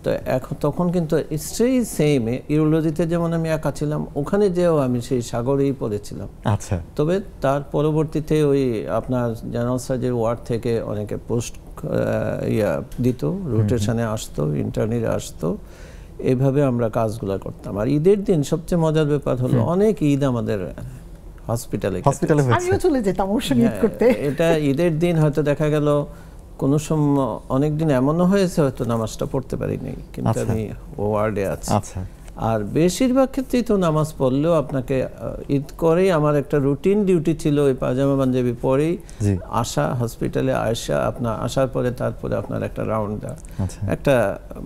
তো এখন তখন কিন্তু সেই সেম ইউরোলজিতে যেমন আমি একা ছিলাম, ওখানে যেও আমি সেই সাগরেই পড়েছিলাম। আচ্ছা, তবে তার পরবর্তীতে ওই আপনার জেনারেল সার্জারি ওয়ার্ড থেকে অনেকে পোস্ট দিত, রোটেশনে আসতো, ইন্টার্নিরা আসতো, এইভাবে আমরা কাজগুলো করতাম। আর ঈদের দিন সবচেয়ে মজার ব্যাপার হলো অনেক ঈদ আমাদের হসপিটালে আমিও চলে যেতাম অবশ্য ঈদ করতে। এটা ঈদের দিন হয়তো দেখা গেল কোনো সময় অনেকদিন এমনও হয়েছে হয়তো নামাজটা পড়তে পারিনি, কিন্তু আমি ওয়ার্ডে আছি। আচ্ছা, আর বেশিরভাগ ক্ষেত্রেই তো নামাজ পড়লেও আপনাকে ঈদ করেই আমার একটা রুটিন ডিউটি ছিল, ওই পাজামা পাঞ্জাবি পরেই আসা, হসপিটালে আসা, আপনার আসার পরে তারপরে আপনার একটা রাউন্ড দেওয়া, একটা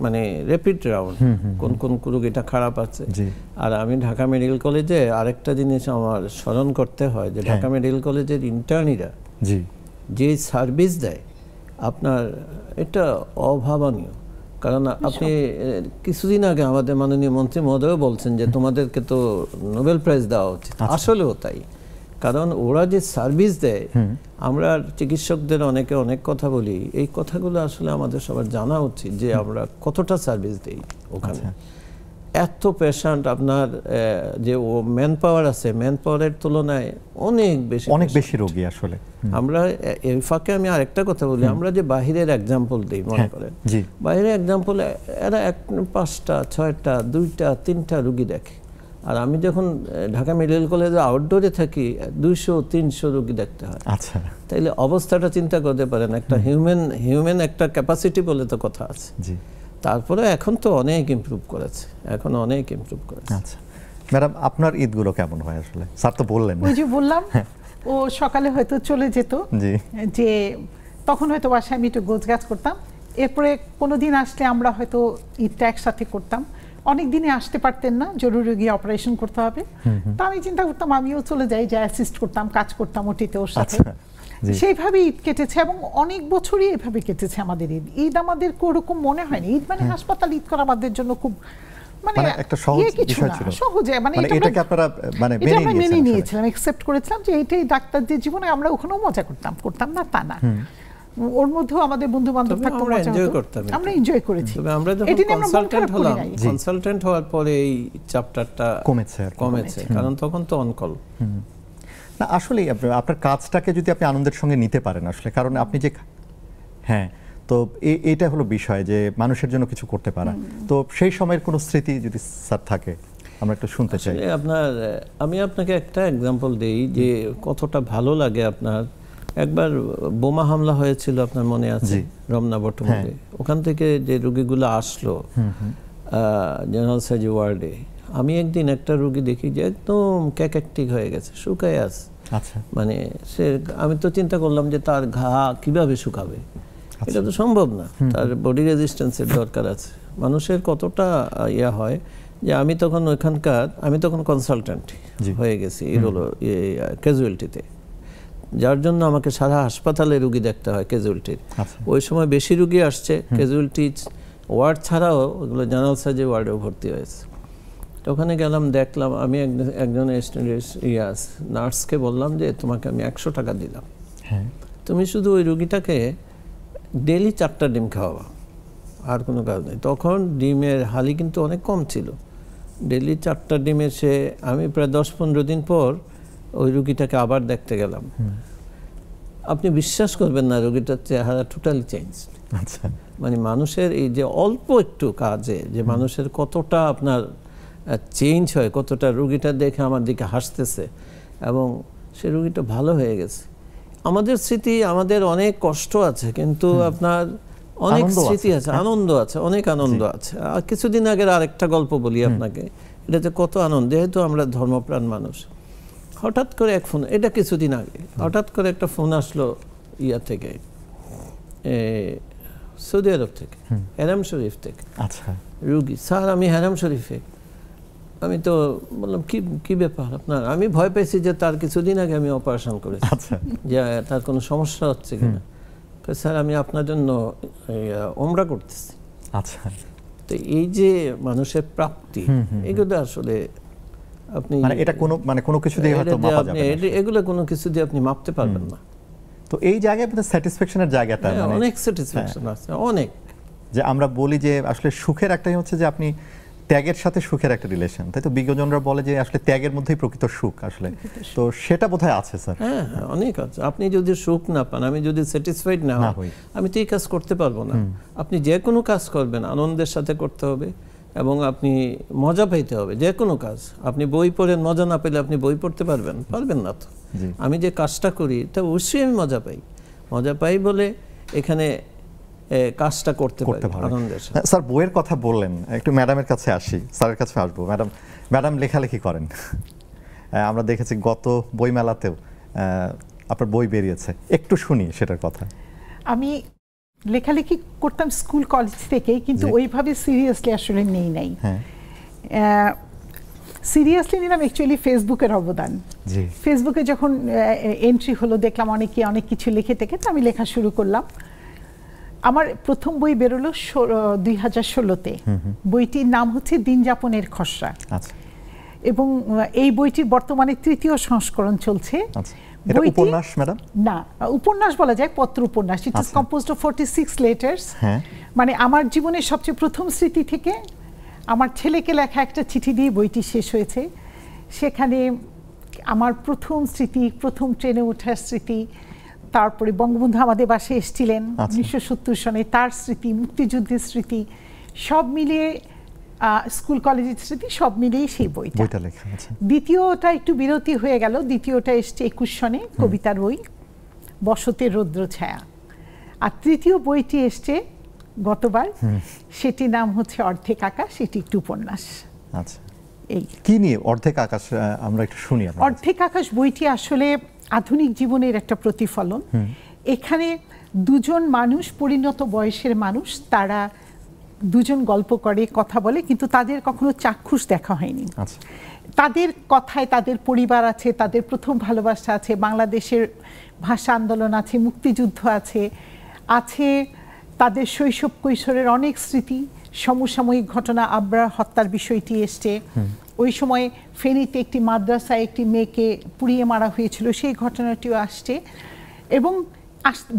মানে র্যাপিড রাউন্ড, কোন কোন রোগীটা খারাপ আছে। আর আমি ঢাকা মেডিকেল কলেজে আরেকটা জিনিস আমার স্মরণ করতে হয়, যে ঢাকা মেডিকেল কলেজের ইন্টার্নিরা যে সার্ভিস দেয় আপনার, এটা অভাবনীয়। কারণ আপনি কিছুদিন আগে আমাদের মাননীয় মন্ত্রী মহোদয় বলছেন যে তোমাদেরকে তো নোবেল প্রাইজ দেওয়া উচিত। আসলেও তাই, কারণ ওরা যে সার্ভিস দেয়, আমরা চিকিৎসকদের অনেকে অনেক কথা বলি, এই কথাগুলো আসলে আমাদের সবার জানা উচিত যে আমরা কতটা সার্ভিস দিই ওখানে। এত পেশেন্ট, আপনার যে ও ম্যান পাওয়ার আছে, ম্যান পাওয়ারের তুলনায় অনেক বেশি রোগী আসলে। আমরা এই ফাঁকে আমি আরেকটা কথা বলি, আমরা যে বাহিরের এক্সাম্পল দিই, মনে করেন বাইরের এক্সাম্পল, এরা 5টা 6টা 2টা 3টা রোগী দেখে, আর আমি যখন ঢাকা মেডিকেল কলেজে আউটডোরে থাকি 200-300 রোগী দেখতে হয়। আচ্ছা, তাইলে অবস্থাটা চিন্তা করতে পারেন, একটা হিউম্যান একটা ক্যাপাসিটি বলে তো কথা আছে। তারপরে এখন তো অনেক ইমপ্রুভ করেছে, এখন অনেক ইমপ্রুভ করেছে। আচ্ছা ম্যাডাম, আপনার ঈদগুলো কেমন হয় আসলে? স্যার তো বললেন, ওই যে বললাম ও সকালে হয়তো চলে যেত, যে তখন হয়তো বাসায় আমি একটু গোছগাছ করতাম, এরপরে কোনো দিন আসলে আমরা হয়তো ঈদটা একসাথে করতাম। অনেক দিনে আসতে পারতেন না, জরুরি গিয়ে অপারেশন করতে হবে, তা আমি চিন্তা করতাম আমিও চলে যাই, যে অ্যাসিস্ট করতাম, কাজ করতাম ওটিতে ওর সাথে। সেইভাবে ঈদ কেটেছে এবং অনেক বছরই এভাবে কেটেছে আমাদের ঈদ। ঈদ আমাদের ওরকম মনে হয়নি, ঈদ মানে হাসপাতাল ঈদ করা আমাদের জন্য খুব মানে একটা সহজ বিষয় ছিল, সহজে মানে এটাকে আপনারা মানে মেনে নিয়েছিলাম, অ্যাকসেপ্ট করেছিলাম যে এইটাই ডাক্তারদের জীবনে, আমরা ওখানেও মজা করতাম না তা না, ওর মধ্যেও আমাদের বন্ধু বান্ধব থাকতো, আমরা এনজয় করেছি। তবে আমরা যখন কনসালটেন্ট হওয়ার পরে এই চ্যাপ্টারটা কমেছে, কারণ তখন তো অনকল না। আসলে আপনার কাজটাকে যদি আপনি আনন্দের সঙ্গে নিতে পারেন আসলে, কারণ আপনি যে তো এইটা হলো বিষয়, যে মানুষের জন্য কিছু করতে পারা। তো সেই সময়ের কোনো স্মৃতি যদি স্যার থাকে আমরা একটু শুনতে চাই। আমি আপনাকে একটা এক্সাম্পল দেই যে কতটা ভালো লাগে আপনার। একবার বোমা হামলা হয়েছিল, আপনার মনে আছে, রমনা বটমূলে। ওখান থেকে যে রোগীগুলো আসলো জেনারেল সার্জারি ওয়ার্ডে, আমি একদিন একটা রোগী দেখি যে একদম ক্যাকটিক হয়ে গেছে, শুকায় আছে। মানে আমি তো চিন্তা করলাম যে তার ঘা কিভাবে শুকাবে, এটা তো সম্ভব না, তার বডি রেজিস্ট্যান্সের দরকার আছে। মানুষের কতটা হয় যে আমি তখন কনসালটেন্ট হয়ে গেছি ক্যাজুয়ালিটিতে, যার জন্য আমাকে সারা হাসপাতালে রুগী দেখতে হয় ক্যাজুয়ালিটির। ওই সময় বেশি রুগী আসছে, ক্যাজুয়ালিটি ওয়ার্ড ছাড়াও ওগুলো জেনারেল সার্জারি ওয়ার্ডেও ভর্তি হয়েছে। ওখানে গেলাম, দেখলাম, আমি একজন নার্সকে বললাম যে তোমাকে আমি 100 টাকা দিলাম, তুমি শুধু ওই রুগীটাকে ডেইলি 4টা ডিম খাওয়াবা, আর কোনো কাজ নেই। তখন ডিমের হালি কিন্তু অনেক কম ছিল, ডেইলি 4টা ডিমে আমি প্রায় 10-15 দিন পর ওই রুগীটাকে আবার দেখতে গেলাম। আপনি বিশ্বাস করবেন না, রুগীটার চেহারা টোটালি চেঞ্জ। মানে মানুষের এই যে অল্প একটু কাজে যে মানুষের কতটা আপনার চেঞ্জ হয়, কতটা রুগীটা দেখে আমার দিকে হাসতেছে এবং সে রুগীটা ভালো হয়ে গেছে। আমাদের স্মৃতি, আমাদের অনেক কষ্ট আছে, কিন্তু আপনার অনেক স্মৃতি আছে, আনন্দ আছে, অনেক আনন্দ আছে। আর কিছুদিন আগের আরেকটা গল্প বলি আপনাকে, এটাতে কত আনন্দ। যেহেতু আমরা ধর্মপ্রাণ মানুষ, হঠাৎ করে এক ফোন, এটা কিছুদিন আগে হঠাৎ করে একটা ফোন আসলো থেকে, সৌদি আরব থেকে, হারাম শরীফ থেকে। আচ্ছা, রুগী, স্যার আমি হারাম শরীফে। আমি তো বললাম কি ব্যাপার আপনার? আমি ভয় পেয়েছি যে তার কিছুদিন আগে আমি অপারেশন করেছি, আচ্ছা, যে তার কোনো সমস্যা হচ্ছে কিনা। স্যার আমি আপনার জন্য ওমরা করতেছি। আচ্ছা, তো এই যে মানুষের প্রাপ্তি, এগুলো আসলে আপনি এটা কোনো কিছু দিয়ে হয়তো মাপা যাবে না। এগুলো কোনো কিছু দিয়ে আপনি মাপতে পারবেন না। তো এই জায়গায় আপনাদের স্যাটিসফ্যাকশনের জায়গাটা অনেক স্যাটিসফ্যাকশন আছে, অনেক। যে আমরা বলি যে আসলে সুখের একটাই হচ্ছে যে আপনি ত্যাগের সাথে সুখের একটা রিলেশন, তাই তো? বিজ্ঞজনরা বলে যে আসলে ত্যাগের মধ্যেই প্রকৃত সুখ আসলে। তো সেটা বোধহয় আছে স্যার। হ্যাঁ, অনেক আছে। আপনি যদি সুখ না পান, আমি যদি স্যাটিসফাইড না হই, আমি তো এই কাজ করতে পারবো না। আপনি যে কোনো কাজ করবেন আনন্দের সাথে করতে হবে এবং আপনি মজা পাইতে হবে। যে কোনো কাজ, আপনি বই পড়েন, মজা না পেলে আপনি বই পড়তে পারবেন না তো। আমি যে কাজটা করি তা অবশ্যই আমি মজা পাই বলে এখানে কাজটা করতে পারি আনন্দের সাথে। স্যার বইয়ের কথা বললেন, একটু ম্যাডামের কাছে আসি, স্যারের কাছে আসবো। ম্যাডাম লেখালেখি করেন, আমরা দেখেছি গত বইমেলাতেও আপনার বই বেরিয়েছে, একটু শুনি সেটার কথা। আমি লেখালেখি করতাম স্কুল কলেজ থেকেই, কিন্তু ওইভাবে সিরিয়াসলি আসলে নেই নাই। সিরিয়াসলি নিলাম অ্যাকচুয়ালি ফেসবুকের অবদান। ফেসবুকে যখন এন্ট্রি হলো, দেখলাম অনেকে অনেক কিছু লিখে থেকে, তো আমি লেখা শুরু করলাম। আমার প্রথম বই বেরোলো 2016-তে। বইটির নাম হচ্ছে দিন যাপনের খসড়া, এবং এই বইটির বর্তমানে 3য় সংস্করণ চলছে। এটা উপন্যাস ম্যাডাম? না, উপন্যাস বলা যায়, পত্র উপন্যাস। It is composed of 46 letters. মানে আমার জীবনের সবচেয়ে প্রথম স্মৃতি থেকে আমার ছেলেকে লেখা একটা চিঠি দিয়ে বইটি শেষ হয়েছে। সেখানে আমার প্রথম স্মৃতি, প্রথম ট্রেনে ওঠার স্মৃতি, তারপরে বঙ্গবন্ধু আমাদের বাসায় এসেছিলেন 1970 সনে, তার স্মৃতি, মুক্তিযুদ্ধের স্মৃতি, সব মিলিয়ে স্কুল কলেজের স্মৃতি, সব মিলিয়ে সেই বইটা লেখা আছে। দ্বিতীয়টা একটু বিরতি হয়ে গেল। দ্বিতীয়টা এসছে 21 সনে, কবিতার বই, বসতের রৌদ্র ছায়া। আর তৃতীয় বইটি এসছে গতবার, সেটির নাম হচ্ছে অর্ধেক আকাশ। সেটি একটু উপন্যাস। আচ্ছা, এই কি নিয়ে অর্ধেক আকাশ? আমরা একটু শুনি। অর্ধেক আকাশ বইটি আসলে আধুনিক জীবনের একটা প্রতিফলন। এখানে দুজন মানুষ, পরিণত বয়সের মানুষ, তারা দুজন গল্প করে, কথা বলে, কিন্তু তাদের কখনো চাক্ষুষ দেখা হয়নি। তাদের কথায় তাদের পরিবার আছে, তাদের প্রথম ভালোবাসা আছে, বাংলাদেশের ভাষা আন্দোলন আছে, মুক্তিযুদ্ধ আছে, তাদের শৈশব কৈশোরের অনেক স্মৃতি, সমসাময়িক ঘটনা, আবরার হত্যার বিষয়টি এসছে। ওই সময় ফেনীতে একটি মাদ্রাসায় একটি মেয়েকে পুড়িয়ে মারা হয়েছিল, সেই ঘটনাটিও আসছে। এবং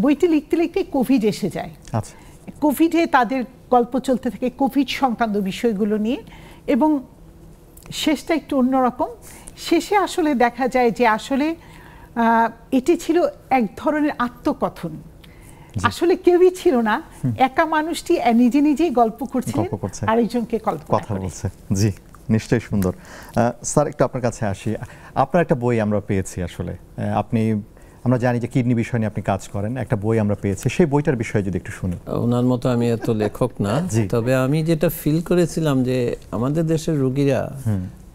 বইটি লিখতে লিখতে কোভিড এসে যায়। কোভিডে তাদের গল্প চলতে থাকে কোভিড সংক্রান্ত বিষয়গুলো নিয়ে, এবং শেষটা একটু অন্যরকম। শেষে আসলে দেখা যায় যে আসলে এটি ছিল এক ধরনের আত্মকথন। আসলে কেউই ছিল না, একা মানুষটি নিজে নিজেই গল্প করছিলেন, আরেকজনকে কথা বলছে। জি, নিশ্চয়ই সুন্দর। স্যার একটু আপনার কাছে আসি। আপনার একটা বই আমরা পেয়েছি, আসলে আমরা জানি যে কিডনি বিষয় নিয়ে আপনি কাজ করেন, একটা বই আমরা পেয়েছি, সেই বইটার বিষয়ে যদি একটু শুনি। ওনার মতো আমি এত লেখক না, তবে আমি যেটা ফিল করেছিলাম যে আমাদের দেশের রোগীরা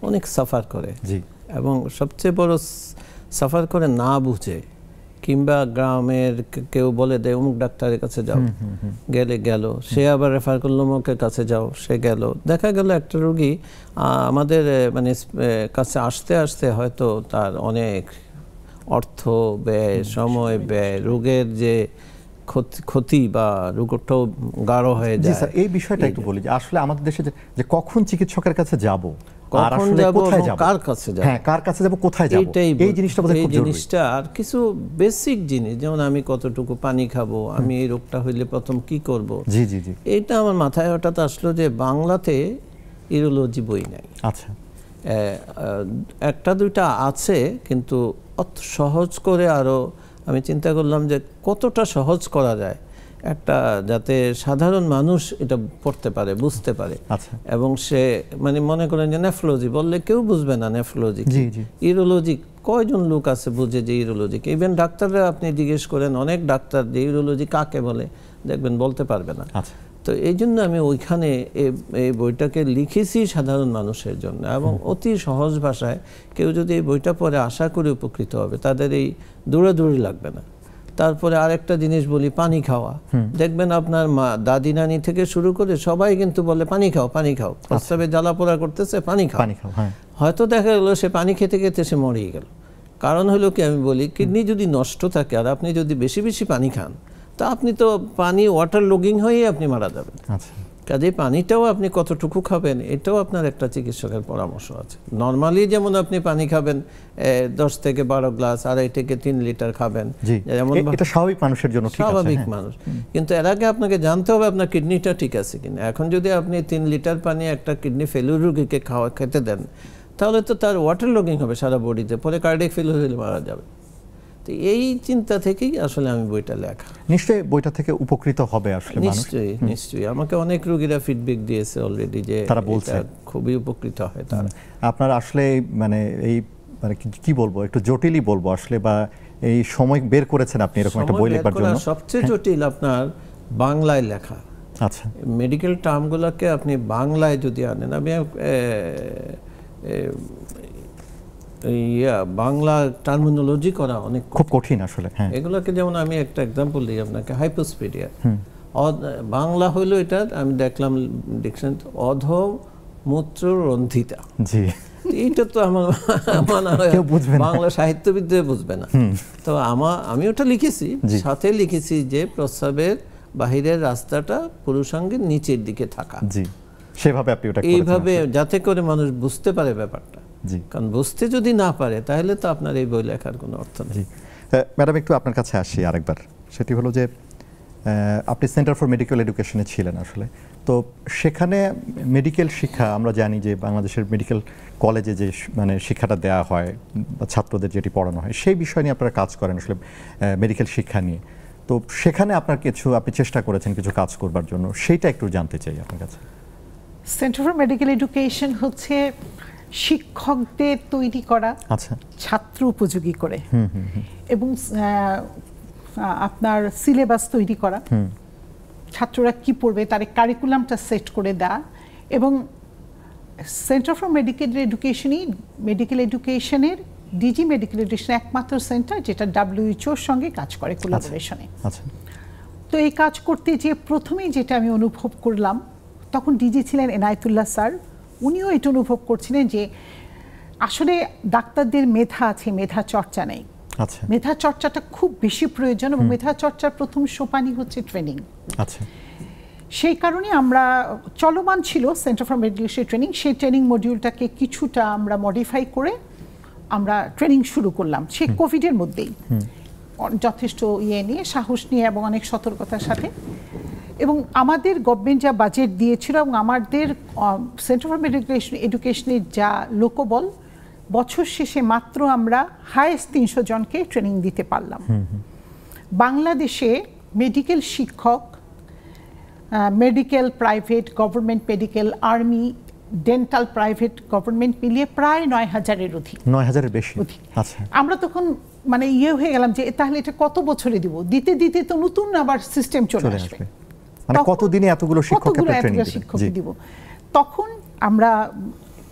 অনেক সাফার করে, এবং সবচেয়ে বড় সাফার করে না বুঝে, কিংবা গ্রামের কেউ বলে দেয় অমুক ডাক্তারের কাছে যাও, গেল সে আবার রেফার করলো অমুকের কাছে যাও, সে গেল। দেখা গেল একটা রোগী আমাদের মানে কাছে আসতে আসতে হয়তো তার অনেক অর্থ ব্যয়, সময় ব্যয়, রোগের যে ক্ষতি বা রোগটাও গাঢ় হয়ে যায়। এই বিষয়টা একটু বলি যে আসলে আমাদের দেশে যে কখন চিকিৎসকের কাছে যাব, কখন যাব, কার কাছে যাব, কার কাছে যাব, কোথায় যাব, এই জিনিসটা বোধহয় খুব জরুরি। এই জিনিসটা আর কিছু বেসিক জিনিস, যেমন আমি কতটুকু পানি খাবো, আমি এই রোগটা হইলে প্রথম কি করব, এইটা আমার মাথায় হঠাৎ আসলো যে বাংলাতে ইউরোলজি বই নাই। আচ্ছা, একটা দুইটা আছে, কিন্তু অত সহজ করে আরো আমি চিন্তা করলাম যে কতটা সহজ করা যায় একটা, যাতে সাধারণ মানুষ এটা পড়তে পারে, বুঝতে পারে। এবং সে মানে মনে করেন যে নেফ্রোলজি বললে কেউ বুঝবে না নেফ্রোলজি, ইউরোলজি কয়জন লোক আছে বুঝে যে ইউরোলজি। ইভেন ডাক্তাররা আপনি জিজ্ঞেস করেন অনেক ডাক্তার যে ইউরোলজি কাকে বলে, দেখবেন বলতে পারবে না। তো এই জন্য আমি ওইখানে এই বইটাকে লিখেছি সাধারণ মানুষের জন্য, এবং অতি সহজ ভাষায় কেউ যদি এই বইটা পড়ে আশা করে উপকৃত হবে, তাদের এই দৌড়াদৌড়ি লাগবে না। তারপরে আরেকটা জিনিস বলি, পানি খাওয়া। দেখবেন আপনার মা, দাদি, নানি থেকে শুরু করে সবাই কিন্তু বলে পানি খাও, পানি খাও, প্রস্রাবে জ্বালাপোড়া করতেছে, পানি খাও। হয়তো দেখা গেল সে পানি খেতে খেতে সে মরেই গেল। কারণ হলো কি, আমি বলি কিডনি যদি নষ্ট থাকে আর আপনি যদি বেশি বেশি পানি খান, তা আপনি তো পানি ওয়াটার লগিং হয়ে আপনি মারা যাবেন। কাজে পানিটাও আপনি কতটুকু খাবেন এটাও আপনার একটা চিকিৎসকের পরামর্শ আছে। নর্মালি যেমন আপনি পানি খাবেন 10 থেকে 12 গ্লাস, 2.5 থেকে 3 লিটার খাবেন, যেমন এটা স্বাভাবিক মানুষের জন্য ঠিক আছে, স্বাভাবিক মানুষ। কিন্তু এর আগে আপনাকে জানতে হবে আপনার কিডনিটা ঠিক আছে কিনা। এখন যদি আপনি 3 লিটার পানি একটা কিডনি ফেলিউর রোগীকে খেতে দেন, তাহলে তো তার ওয়াটার লগিং হবে সারা বডিতে, পরে কার্ডিয়াক ফেলিউর হলে মারা যাবে। তো এই চিন্তা থেকেই আসলে আমি বইটা লেখা। নিশ্চয়ই বইটা থেকে উপকৃত হবে আসলে মানুষ। নিশ্চয়ই নিশ্চয়ই। আমাকে অনেক রোগীরা ফিডব্যাক দিয়েছে অলরেডি যে তারা বলছে খুবই উপকৃত হয় তারা। আপনার আসলে মানে এই মানে কি বলবো, একটু জটিলই বলবো আসলে, বা এই সময় বের করেছেন আপনি এরকম একটা বই লেখার জন্য। সবচেয়ে জটিল আপনার বাংলায় লেখা। আচ্ছা, মেডিকেল টার্মগুলোকে আপনি বাংলায় যদি আনেন, আমি বাংলা টার্মিনোলজি করা অনেক খুব কঠিন আসলে। এগুলোকে যেমন আমি একটা এক্সাম্পল দিই আপনাকে, হাইপোস্পিডিয়া। বাংলা হইলো এটা, আমি দেখলাম ডিকশনারি, অধমূত্র রন্ধিতা। জি, এইটা তো আমার মানা হয় বাংলা সাহিত্যবিদরা বুঝবে না। তো আমি ওটা লিখেছি, সাথে লিখেছি যে প্রস্রাবের বাহিরের রাস্তাটা পুরুষাঙ্গের নিচের দিকে থাকা। জি, সেভাবে আপনি ওটা এইভাবে, যাতে করে মানুষ বুঝতে পারে ব্যাপারটা। কারণ বুঝতে যদি না পারে তাহলে তো আপনার এই বই লেখার কোনো অর্থ নেই। ম্যাডাম, একটু আপনার কাছে আসি আরেকবার। সেটি হলো যে আপনি সেন্টার ফর মেডিকেল এডুকেশনে ছিলেন আসলে, তো সেখানে মেডিকেল শিক্ষা আমরা জানি যে বাংলাদেশের মেডিকেল কলেজে যে মানে শিক্ষাটা দেওয়া হয় বা ছাত্রদের যেটি পড়ানো হয়, সেই বিষয় নিয়ে আপনারা কাজ করেন আসলে মেডিকেল শিক্ষা নিয়ে। তো সেখানে আপনার আপনি চেষ্টা করেছেন কিছু কাজ করবার জন্য, সেইটা একটু জানতে চাই আপনার কাছে। সেন্টার ফর মেডিকেল এডুকেশন হচ্ছে শিক্ষকদের তৈরি করা, আচ্ছা, ছাত্র উপযোগী করে এবং আপনার সিলেবাস তৈরি করা, ছাত্ররা কি পড়বে তার কারিকুলামটা সেট করে দেওয়া। এবং সেন্টার ফর মেডিকেল এডুকেশনের ডিজি মেডিকেল এডুকেশন একমাত্র সেন্টার যেটা WHO-র সঙ্গে কাজ করে কোলাবোরেশনে। তো এই কাজ করতে যে প্রথমেই যেটা আমি অনুভব করলাম, তখন ডিজি ছিলেন এনায়েতুল্লাহ স্যার, উনিও এটা অনুভব করছিলেন যে আসলে ডাক্তারদের মেধা আছে, মেধা চর্চা নেই। আচ্ছা, মেধা চর্চাটা খুব বেশি প্রয়োজন এবং মেধা চর্চার প্রথম সোপানই হচ্ছে ট্রেনিং। আচ্ছা, সেই কারণে আমরা চলমান ছিল সেন্টার ফর মেডিকেল ট্রেনিং, সেই ট্রেনিং মডিউলটাকে কিছুটা আমরা মডিফাই করে আমরা ট্রেনিং শুরু করলাম সেই কোভিডের মধ্যেই, যথেষ্ট নিয়ে, সাহস নিয়ে এবং অনেক সতর্কতার সাথে। এবং আমাদের গভর্নমেন্ট যা বাজেট দিয়েছিল এবং আমাদের সেন্টার ফর মেডিকেল এডুকেশনের যা লোকবল, বছর শেষে মাত্র আমরা হাইয়েস্ট 300 জনকে ট্রেনিং দিতে পারলাম। বাংলাদেশে মেডিকেল শিক্ষক, medical private, government medical, army, dental private government মিলিয়ে প্রায় 9000-এর অধিক। 9000-এর বেশি। আচ্ছা, আমরা তখন মানে হয়ে গেলাম যে তাহলে এটা কত বছরে দিব, দিতে দিতে তো নতুন আবার সিস্টেম চলে আসবে, মানে কতদিনে এতগুলো শিক্ষককে ট্রেনিং দিব। তখন আমরা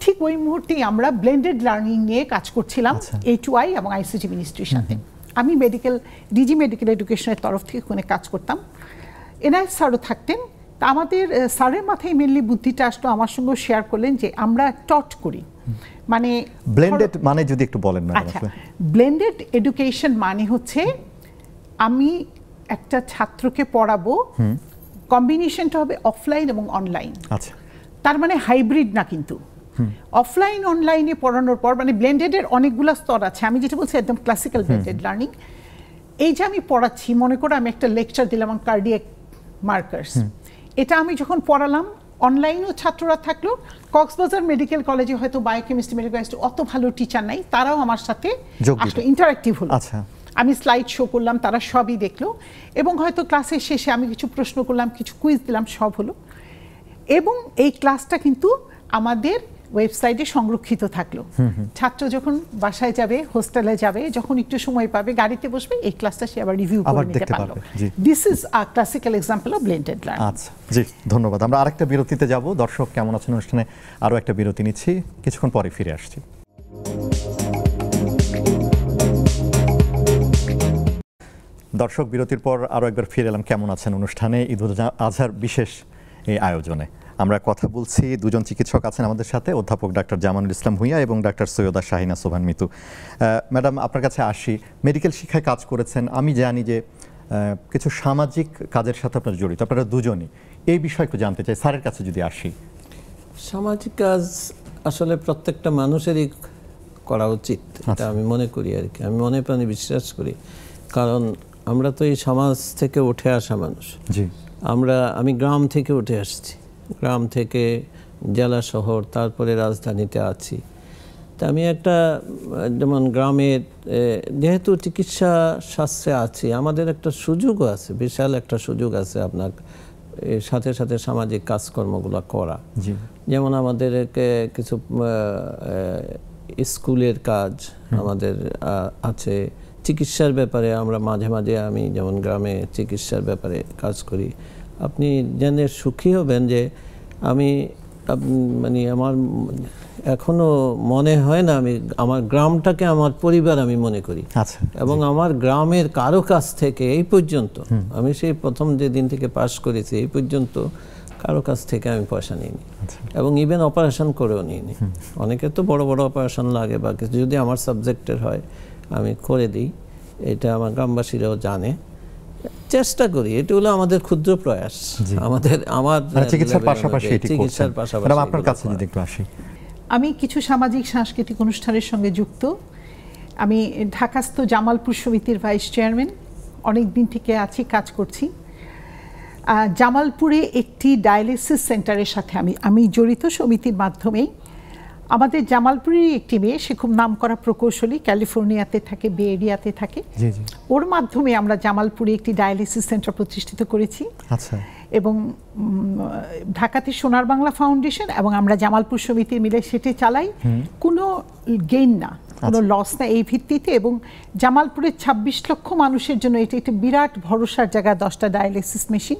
ঠিক ওই মুহূর্তেই আমরা ব্লেন্ডেড লার্নিং নিয়ে কাজ করছিলাম A2I এবং ICT মিনিস্ট্রির সাথে। আমি ডিজি মেডিকেল এডুকেশনের তরফ থেকে ওখানে কাজ করতাম, এনআইএস স্যারও থাকতেন। তা আমাদের স্যারের মাথায় মেনলি বুদ্ধিটা আসলো, আমার সঙ্গে শেয়ার করলেন যে আমরা টট করি, মানে ব্লেন্ডেড মানে যদি একটু বলেন। আচ্ছা, ব্লেন্ডেড এডুকেশন মানে হচ্ছে আমি একটা ছাত্রকে পড়াবো, কম্বিনেশনটা হবে অফলাইন এবং অনলাইন। আচ্ছা, তার মানে হাইব্রিড না, কিন্তু অফলাইন অনলাইনে পড়ানোর পর মানে ব্লেন্ডেডের অনেকগুলো স্তর আছে। আমি যেটা বলছি একদম ক্লাসিক্যাল ব্লেন্ডেড লার্নিং। এই যে আমি পড়াচ্ছি, মনে করো আমি একটা লেকচার দিলাম অন কার্ডিয়াক মার্কার্স, এটা আমি যখন পড়ালাম অনলাইনেও ছাত্ররা থাকলো, কক্সবাজার মেডিকেল কলেজে হয়তো বায়োকেমিস্ট্রি মেডিকেল অত ভালো টিচার নাই, তারাও আমার সাথে আসলে ইন্টারঅ্যাক্টিভ হলো। আচ্ছা, আমি স্লাইড শো করলাম, তারা সবই দেখলো এবং হয়তো ক্লাসের শেষে আমি কিছু প্রশ্ন করলাম, কিছু কুইজ দিলাম, সব হলো। এবং এই ক্লাসটা কিন্তু আমাদের ওয়েবসাইটে সংরক্ষিত থাকলো। ছাত্র যখন বাসায় যাবে, হোস্টেলে যাবে, যখন একটু সময় পাবে, গাড়িতে বসবে, এই ক্লাসটা সে আবার রিভিউ করে নিতে পারলো। This is a classical example of blended learning. আচ্ছা, জি, ধন্যবাদ। আমরা আরেকটা বিরতিতে যাব। দর্শক কেমন আছেন অনুষ্ঠানে আরও একটা বিরতি নিচ্ছি, কিছুক্ষণ পরে ফিরে আসছি। দর্শক, বিরতির পর আরও একবার ফিরে এলাম কেমন আছেন অনুষ্ঠানে, ঈদ উল আজহার বিশেষ এই আয়োজনে। আমরা কথা বলছি, দুজন চিকিৎসক আছেন আমাদের সাথে, অধ্যাপক ডাক্তার জামানুল ইসলাম ভূঁইয়া এবং ডাক্তার সৈয়দা শাহিনা সোভান মিতু। ম্যাডাম, আপনার কাছে আসি। মেডিকেল শিক্ষায় কাজ করেছেন, আমি জানি যে কিছু সামাজিক কাজের সাথে আপনারা জড়িত, আপনারা দুজনই। এই বিষয়ে একটু জানতে চাই, স্যারের কাছে যদি আসি। সামাজিক কাজ আসলে প্রত্যেকটা মানুষেরই করা উচিত, এটা আমি মনে করি আর কি। আমি মনে প্রাণে বিশ্বাস করি, কারণ আমরা তো এই সমাজ থেকে উঠে আসা মানুষ। জি, আমি গ্রাম থেকে উঠে আসছি, গ্রাম থেকে জেলা শহর, তারপরে রাজধানীতে আছি। তা আমি একটা যেমন গ্রামের, যেহেতু চিকিৎসা শাস্ত্রে আছি, আমাদের একটা সুযোগও আছে, বিশাল একটা সুযোগ আছে আপনার সাথে সাথে সামাজিক কাজকর্মগুলো করা। যেমন আমাদের কিছু স্কুলের কাজ আমাদের আছে, চিকিৎসার ব্যাপারে আমরা মাঝে মাঝে, আমি যেমন গ্রামে চিকিৎসার ব্যাপারে কাজ করি। আপনি জেনে সুখী হবেন যে আমি মানে আমার এখনো মনে হয় না, আমি আমার গ্রামটাকে আমার পরিবার আমি মনে করি। এবং আমার গ্রামের কারো কাছ থেকে এই পর্যন্ত, আমি সেই প্রথম যে দিন থেকে পাস করেছি এই পর্যন্ত কারো কাছ থেকে আমি পয়সা নিইনি, এবং ইভেন অপারেশন করেও নিইনি। অনেকে তো বড় বড় অপারেশন লাগে বা কিছু, যদি আমার সাবজেক্টের হয় আমি করে দিই, এটা আমার গ্রামবাসীরাও জানে। চেষ্টা করি, এটা হলো আমাদের ক্ষুদ্র প্রয়াস, আমার চিকিৎসার পাশাপাশি। আপনার কাছে যদি একটু আসি। আমি কিছু সামাজিক সাংস্কৃতিক অনুষ্ঠানের সঙ্গে যুক্ত। আমি ঢাকাস্থ জামালপুর সমিতির ভাইস চেয়ারম্যান, অনেক দিন থেকে আছি, কাজ করছি। জামালপুরে একটি ডায়ালিসিস সেন্টারের সাথে আমি জড়িত সমিতির মাধ্যমেই। আমাদের জামালপুরের একটি মেয়ে, সে খুব নামকরা প্রকৌশলী, ক্যালিফোর্নিয়াতে থাকে, বে এরিয়াতে থাকে। ওর মাধ্যমে আমরা জামালপুরে একটি ডায়ালিসিস সেন্টার প্রতিষ্ঠিত করেছি। এবং ঢাকাতে সোনার বাংলা ফাউন্ডেশন এবং আমরা জামালপুর সমিতি মিলে সেটি চালাই। কোনো গেইন না, কোনো লস না এই ভিত্তিতে। এবং জামালপুরের 26 লক্ষ মানুষের জন্য এটি একটি বিরাট ভরসার জায়গা, 10টা ডায়ালিসিস মেশিন।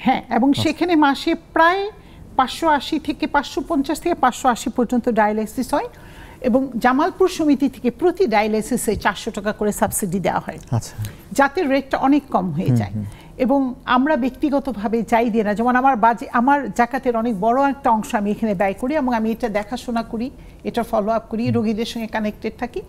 হ্যাঁ, এবং সেখানে মাসে প্রায় 580 থেকে 550 থেকে 580 পর্যন্ত ডায়ালিসিস হয়। এবং জামালপুর সমিতি থেকে প্রতি ডায়ালিসিসে 400 টাকা করে সাবসিডি দেওয়া হয়, যাতে রেটটা অনেক কম হয়ে যায়। এবং আমরা ব্যক্তিগতভাবে যাই দিই না, যেমন আমার জাকাতের অনেক বড় একটা অংশ আমি এখানে ব্যয় করি, এবং আমি এটা দেখাশোনা করি, এটা ফলো আপ করি, রোগীদের সঙ্গে কানেক্টেড থাকি।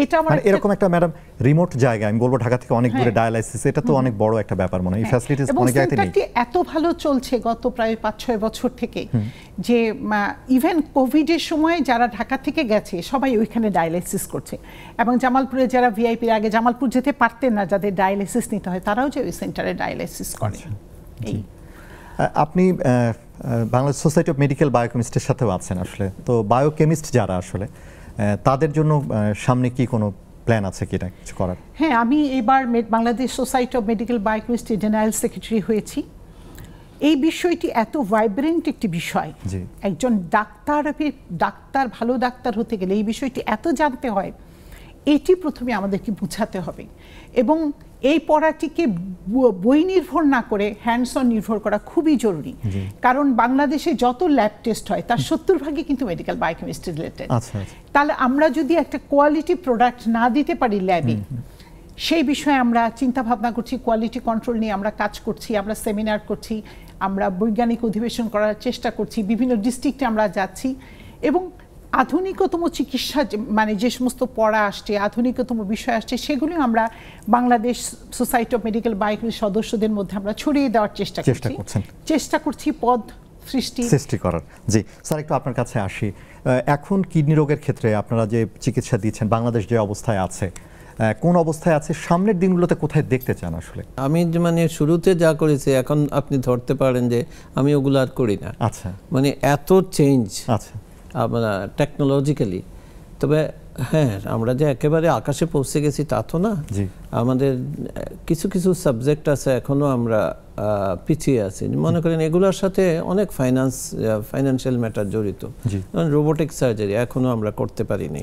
এটা আমার এরকম একটা ম্যাডাম রিমোট জায়গা, আমি বলবো ঢাকা থেকে অনেক দূরে ডায়ালাইসিস, এটা তো অনেক বড় একটা ব্যাপার মনে হয়। এই ফ্যাসিলিটিস অনেক জায়গাতে নেই। এত ভালো চলছে গত প্রায় 5-6 বছর থেকে, যে ইভেন কোভিডের সময় যারা ঢাকা থেকে গেছে সবাই ওইখানে ডায়ালাইসিস করছে। এবং জামালপুরে যারা ভিআইপি আগে জামালপুর যেতে পারতেন না, যাদের ডায়ালাইসিস নিতে হয়, তারাও যে ওই সেন্টারে ডায়ালাইসিস করে। আপনি বাংলাদেশ সোসাইটি অফ মেডিকেল বায়োকেমিস্টের সাথেও আছেন আসলে, তো বায়োকেমিস্ট যারা আসলে তাদের জন্য সামনে কি কোনো প্ল্যান আছে কি কিছু করার? হ্যাঁ, আমি এবার Bangladesh society of medical biochemistry general secretary হয়েছি। এই বিষয়টি এত ভাইব্রেন্ট একটি বিষয়, একজন ডাক্তার ভালো ডাক্তার হতে গেলে এই বিষয়টি এত জানতে হয়, এটি প্রথমে আমাদেরকে বুঝাতে হবে। এবং এই পড়াটিকে বই নির্ভর না করে হ্যান্ডস অন নির্ভর করা খুবই জরুরি। কারণ বাংলাদেশে যত ল্যাব টেস্ট হয় তার 70% কিন্তু মেডিকেল বায়োকেমিস্ট্রি রিলেটেড। তাহলে আমরা যদি একটা কোয়ালিটি প্রোডাক্ট না দিতে পারি ল্যাবে, সেই বিষয়ে আমরা চিন্তা ভাবনা করছি, কোয়ালিটি কন্ট্রোল নিয়ে আমরা কাজ করছি, আমরা সেমিনার করছি, আমরা বৈজ্ঞানিক অধিবেশন করার চেষ্টা করছি, বিভিন্ন ডিস্ট্রিক্টে আমরা যাচ্ছি। এবং আধুনিকতম চিকিৎসা, মানে যে সমস্ত পড়া আসছে, আধুনিকতম বিষয় আসছে, সেগুলো আমরা Bangladesh society of medical biochemistry সদস্যদের মধ্যে আমরা ছড়িয়ে দেওয়ার চেষ্টা করছি পদ সৃষ্টি করার। জি স্যার, একটু আপনার কাছে আসি। এখন কিডনি রোগের ক্ষেত্রে আপনারা যে চিকিৎসা দিচ্ছেন, বাংলাদেশ যে অবস্থায় আছে, কোন অবস্থায় আছে, সামনের দিনগুলোতে কোথায় দেখতে চান আসলে? আমি মানে শুরুতে যা করেছি, এখন আপনি ধরতে পারেন যে আমি ওগুলো আর করি না। মানে এত চেঞ্জ আমরা টেকনোলজিক্যালি। তবে হ্যাঁ, আমরা যে একেবারে আকাশে পৌঁছে গেছি তা তো না। আমাদের কিছু কিছু সাবজেক্ট আছে এখনো আমরা পিছিয়ে আছি। মনে করেন এগুলোর সাথে অনেক ফাইন্যান্সিয়াল ম্যাটার জড়িত। রোবোটিক সার্জারি এখনো আমরা করতে পারিনি,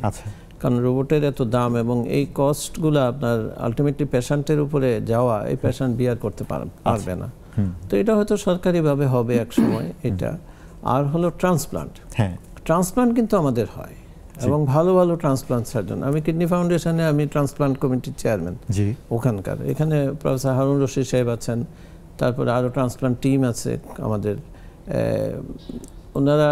কারণ রোবটের এত দাম এবং এই কস্টগুলো আপনার আলটিমেটলি পেশেন্টের উপরে যাওয়া, এই পেশেন্ট বিয়ার করতে পারবে না। তো এটা হয়তো সরকারিভাবে হবে এক সময় এটা। আর হলো ট্রান্সপ্লান্ট। ট্রান্সপ্লান্ট কিন্তু আমাদের হয়, এবং ভালো ভালো ট্রান্সপ্লান্ট সার্জন। আমি কিডনি ফাউন্ডেশনে আমি ট্রান্সপ্লান্ট কমিটির চেয়ারম্যান জি, ওখানকার। এখানে প্রফেসর হারুন রশিদ সাহেব আছেন, তারপরে আরও ট্রান্সপ্লান্ট টিম আছে আমাদের। ওনারা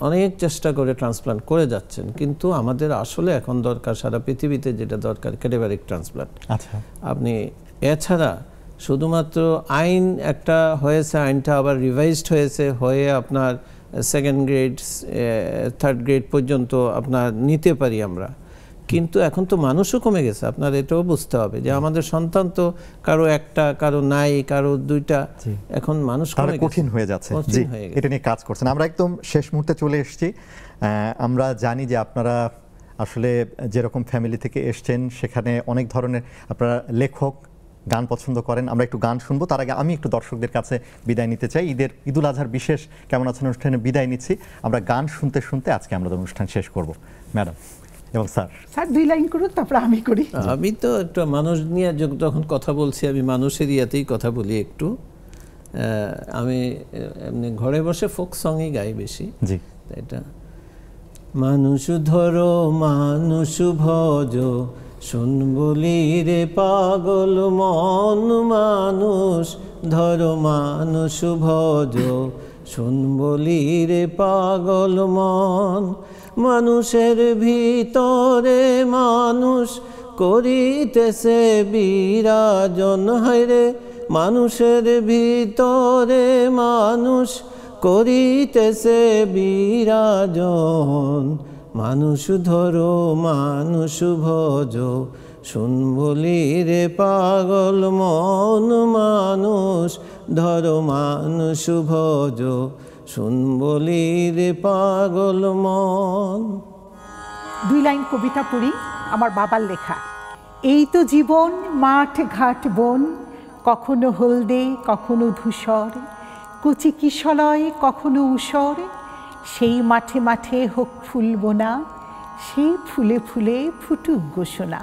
অনেক চেষ্টা করে ট্রান্সপ্লান্ট করে যাচ্ছেন, কিন্তু আমাদের আসলে এখন দরকার, সারা পৃথিবীতে যেটা দরকার, ক্যাডাভারিক ট্রান্সপ্লান্ট। আচ্ছা, আপনি এছাড়া শুধুমাত্র আইন একটা হয়েছে, আইনটা আবার রিভাইজড হয়ে আপনার সেকেন্ড গ্রেড থার্ড গ্রেড পর্যন্ত আপনার নিতে পারি আমরা, কিন্তু এখন তো মানুষও কমে গেছে। আপনার এটাও বুঝতে হবে যে আমাদের সন্তান তো কারো একটা, কারো নাই, কারো দুইটা, এখন মানুষ কমে গেছে, কঠিন হয়ে যাচ্ছে। জি, এটা নিয়ে কাজ করছেন। আমরা একদম শেষ মুহূর্তে চলে এসেছি। আমরা জানি যে আপনারা আসলে যেরকম ফ্যামিলি থেকে এসছেন, সেখানে অনেক ধরনের আপনারা লেখক, গান পছন্দ করেন। আমরা একটু গান শুনবো, তার আগে আমি একটু দর্শকদের কাছে বিদায় নিতে চাই। ঈদুল আজহার বিশেষ কেমন আছেন অনুষ্ঠানে বিদায় নিচ্ছি। আমরা গান শুনতে শুনতে আজকে আমাদের অনুষ্ঠান শেষ করব। ম্যাডাম এবং স্যার 2 লাইন করুন, তারপর আমি করি। আমি তো একটু মানুষ নিয়ে যখন কথা বলছি, আমি মানুষের ইয়াতেই কথা বলি একটু। আমি এমনি ঘরে বসে ফোক সংই গাই বেশি। জি, এটা মানুষ ধরো মানুষ ভজ, শুন বলি রে পাগল মন, মানুষ ধরো মানুষ ভজ, শুন বলি রে পাগল মন। মানুষের ভিতরে মানুষ করিতেছে বিরাজন, হায়রে মানুষের ভিতরে মানুষ করিতেছে বিরাজন। মানুষ ধরো মানুষ ভজ, শুন বলি রে পাগল মন, মানুষ ধরো মানুষ ভজ, শুন বলি রে পাগল মন। 2 লাইন কবিতা পড়ি, আমার বাবার লেখা। এই তো জীবন, মাঠ ঘাট বন, কখনো হলদে কখনো ধূসর, কুচি কিশলয় কখনো ঊষর, সেই মাঠে মাঠে হোক ফুল বোনা, সেই ফুলে ফুলে ফুটুক গোসনা,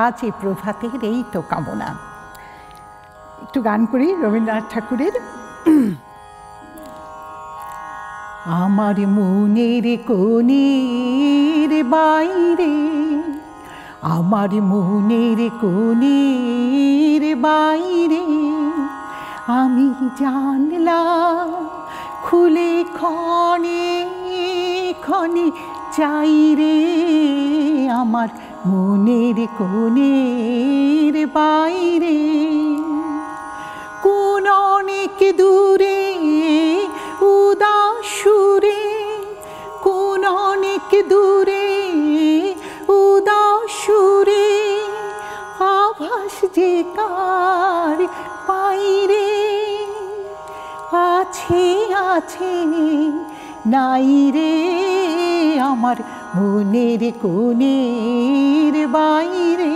আজ এই প্রভাতের এই তো কামনা। একটু গান করি রবীন্দ্রনাথ ঠাকুরের। আমার মনের কোণের বাইরে, আমার মনের কোণের বাইরে, আমি জানলা খুলে ক্ষণে ক্ষণে চাই রে, আমার মনের কোণের বাইরে। কোন অনেক দূরে উদাসুরে, কোন অনেক দূরে উদাসুরে, আভাস যে কার পাইরে, আছে আছে নাই রে, আমার মনের কোণের বাইরে।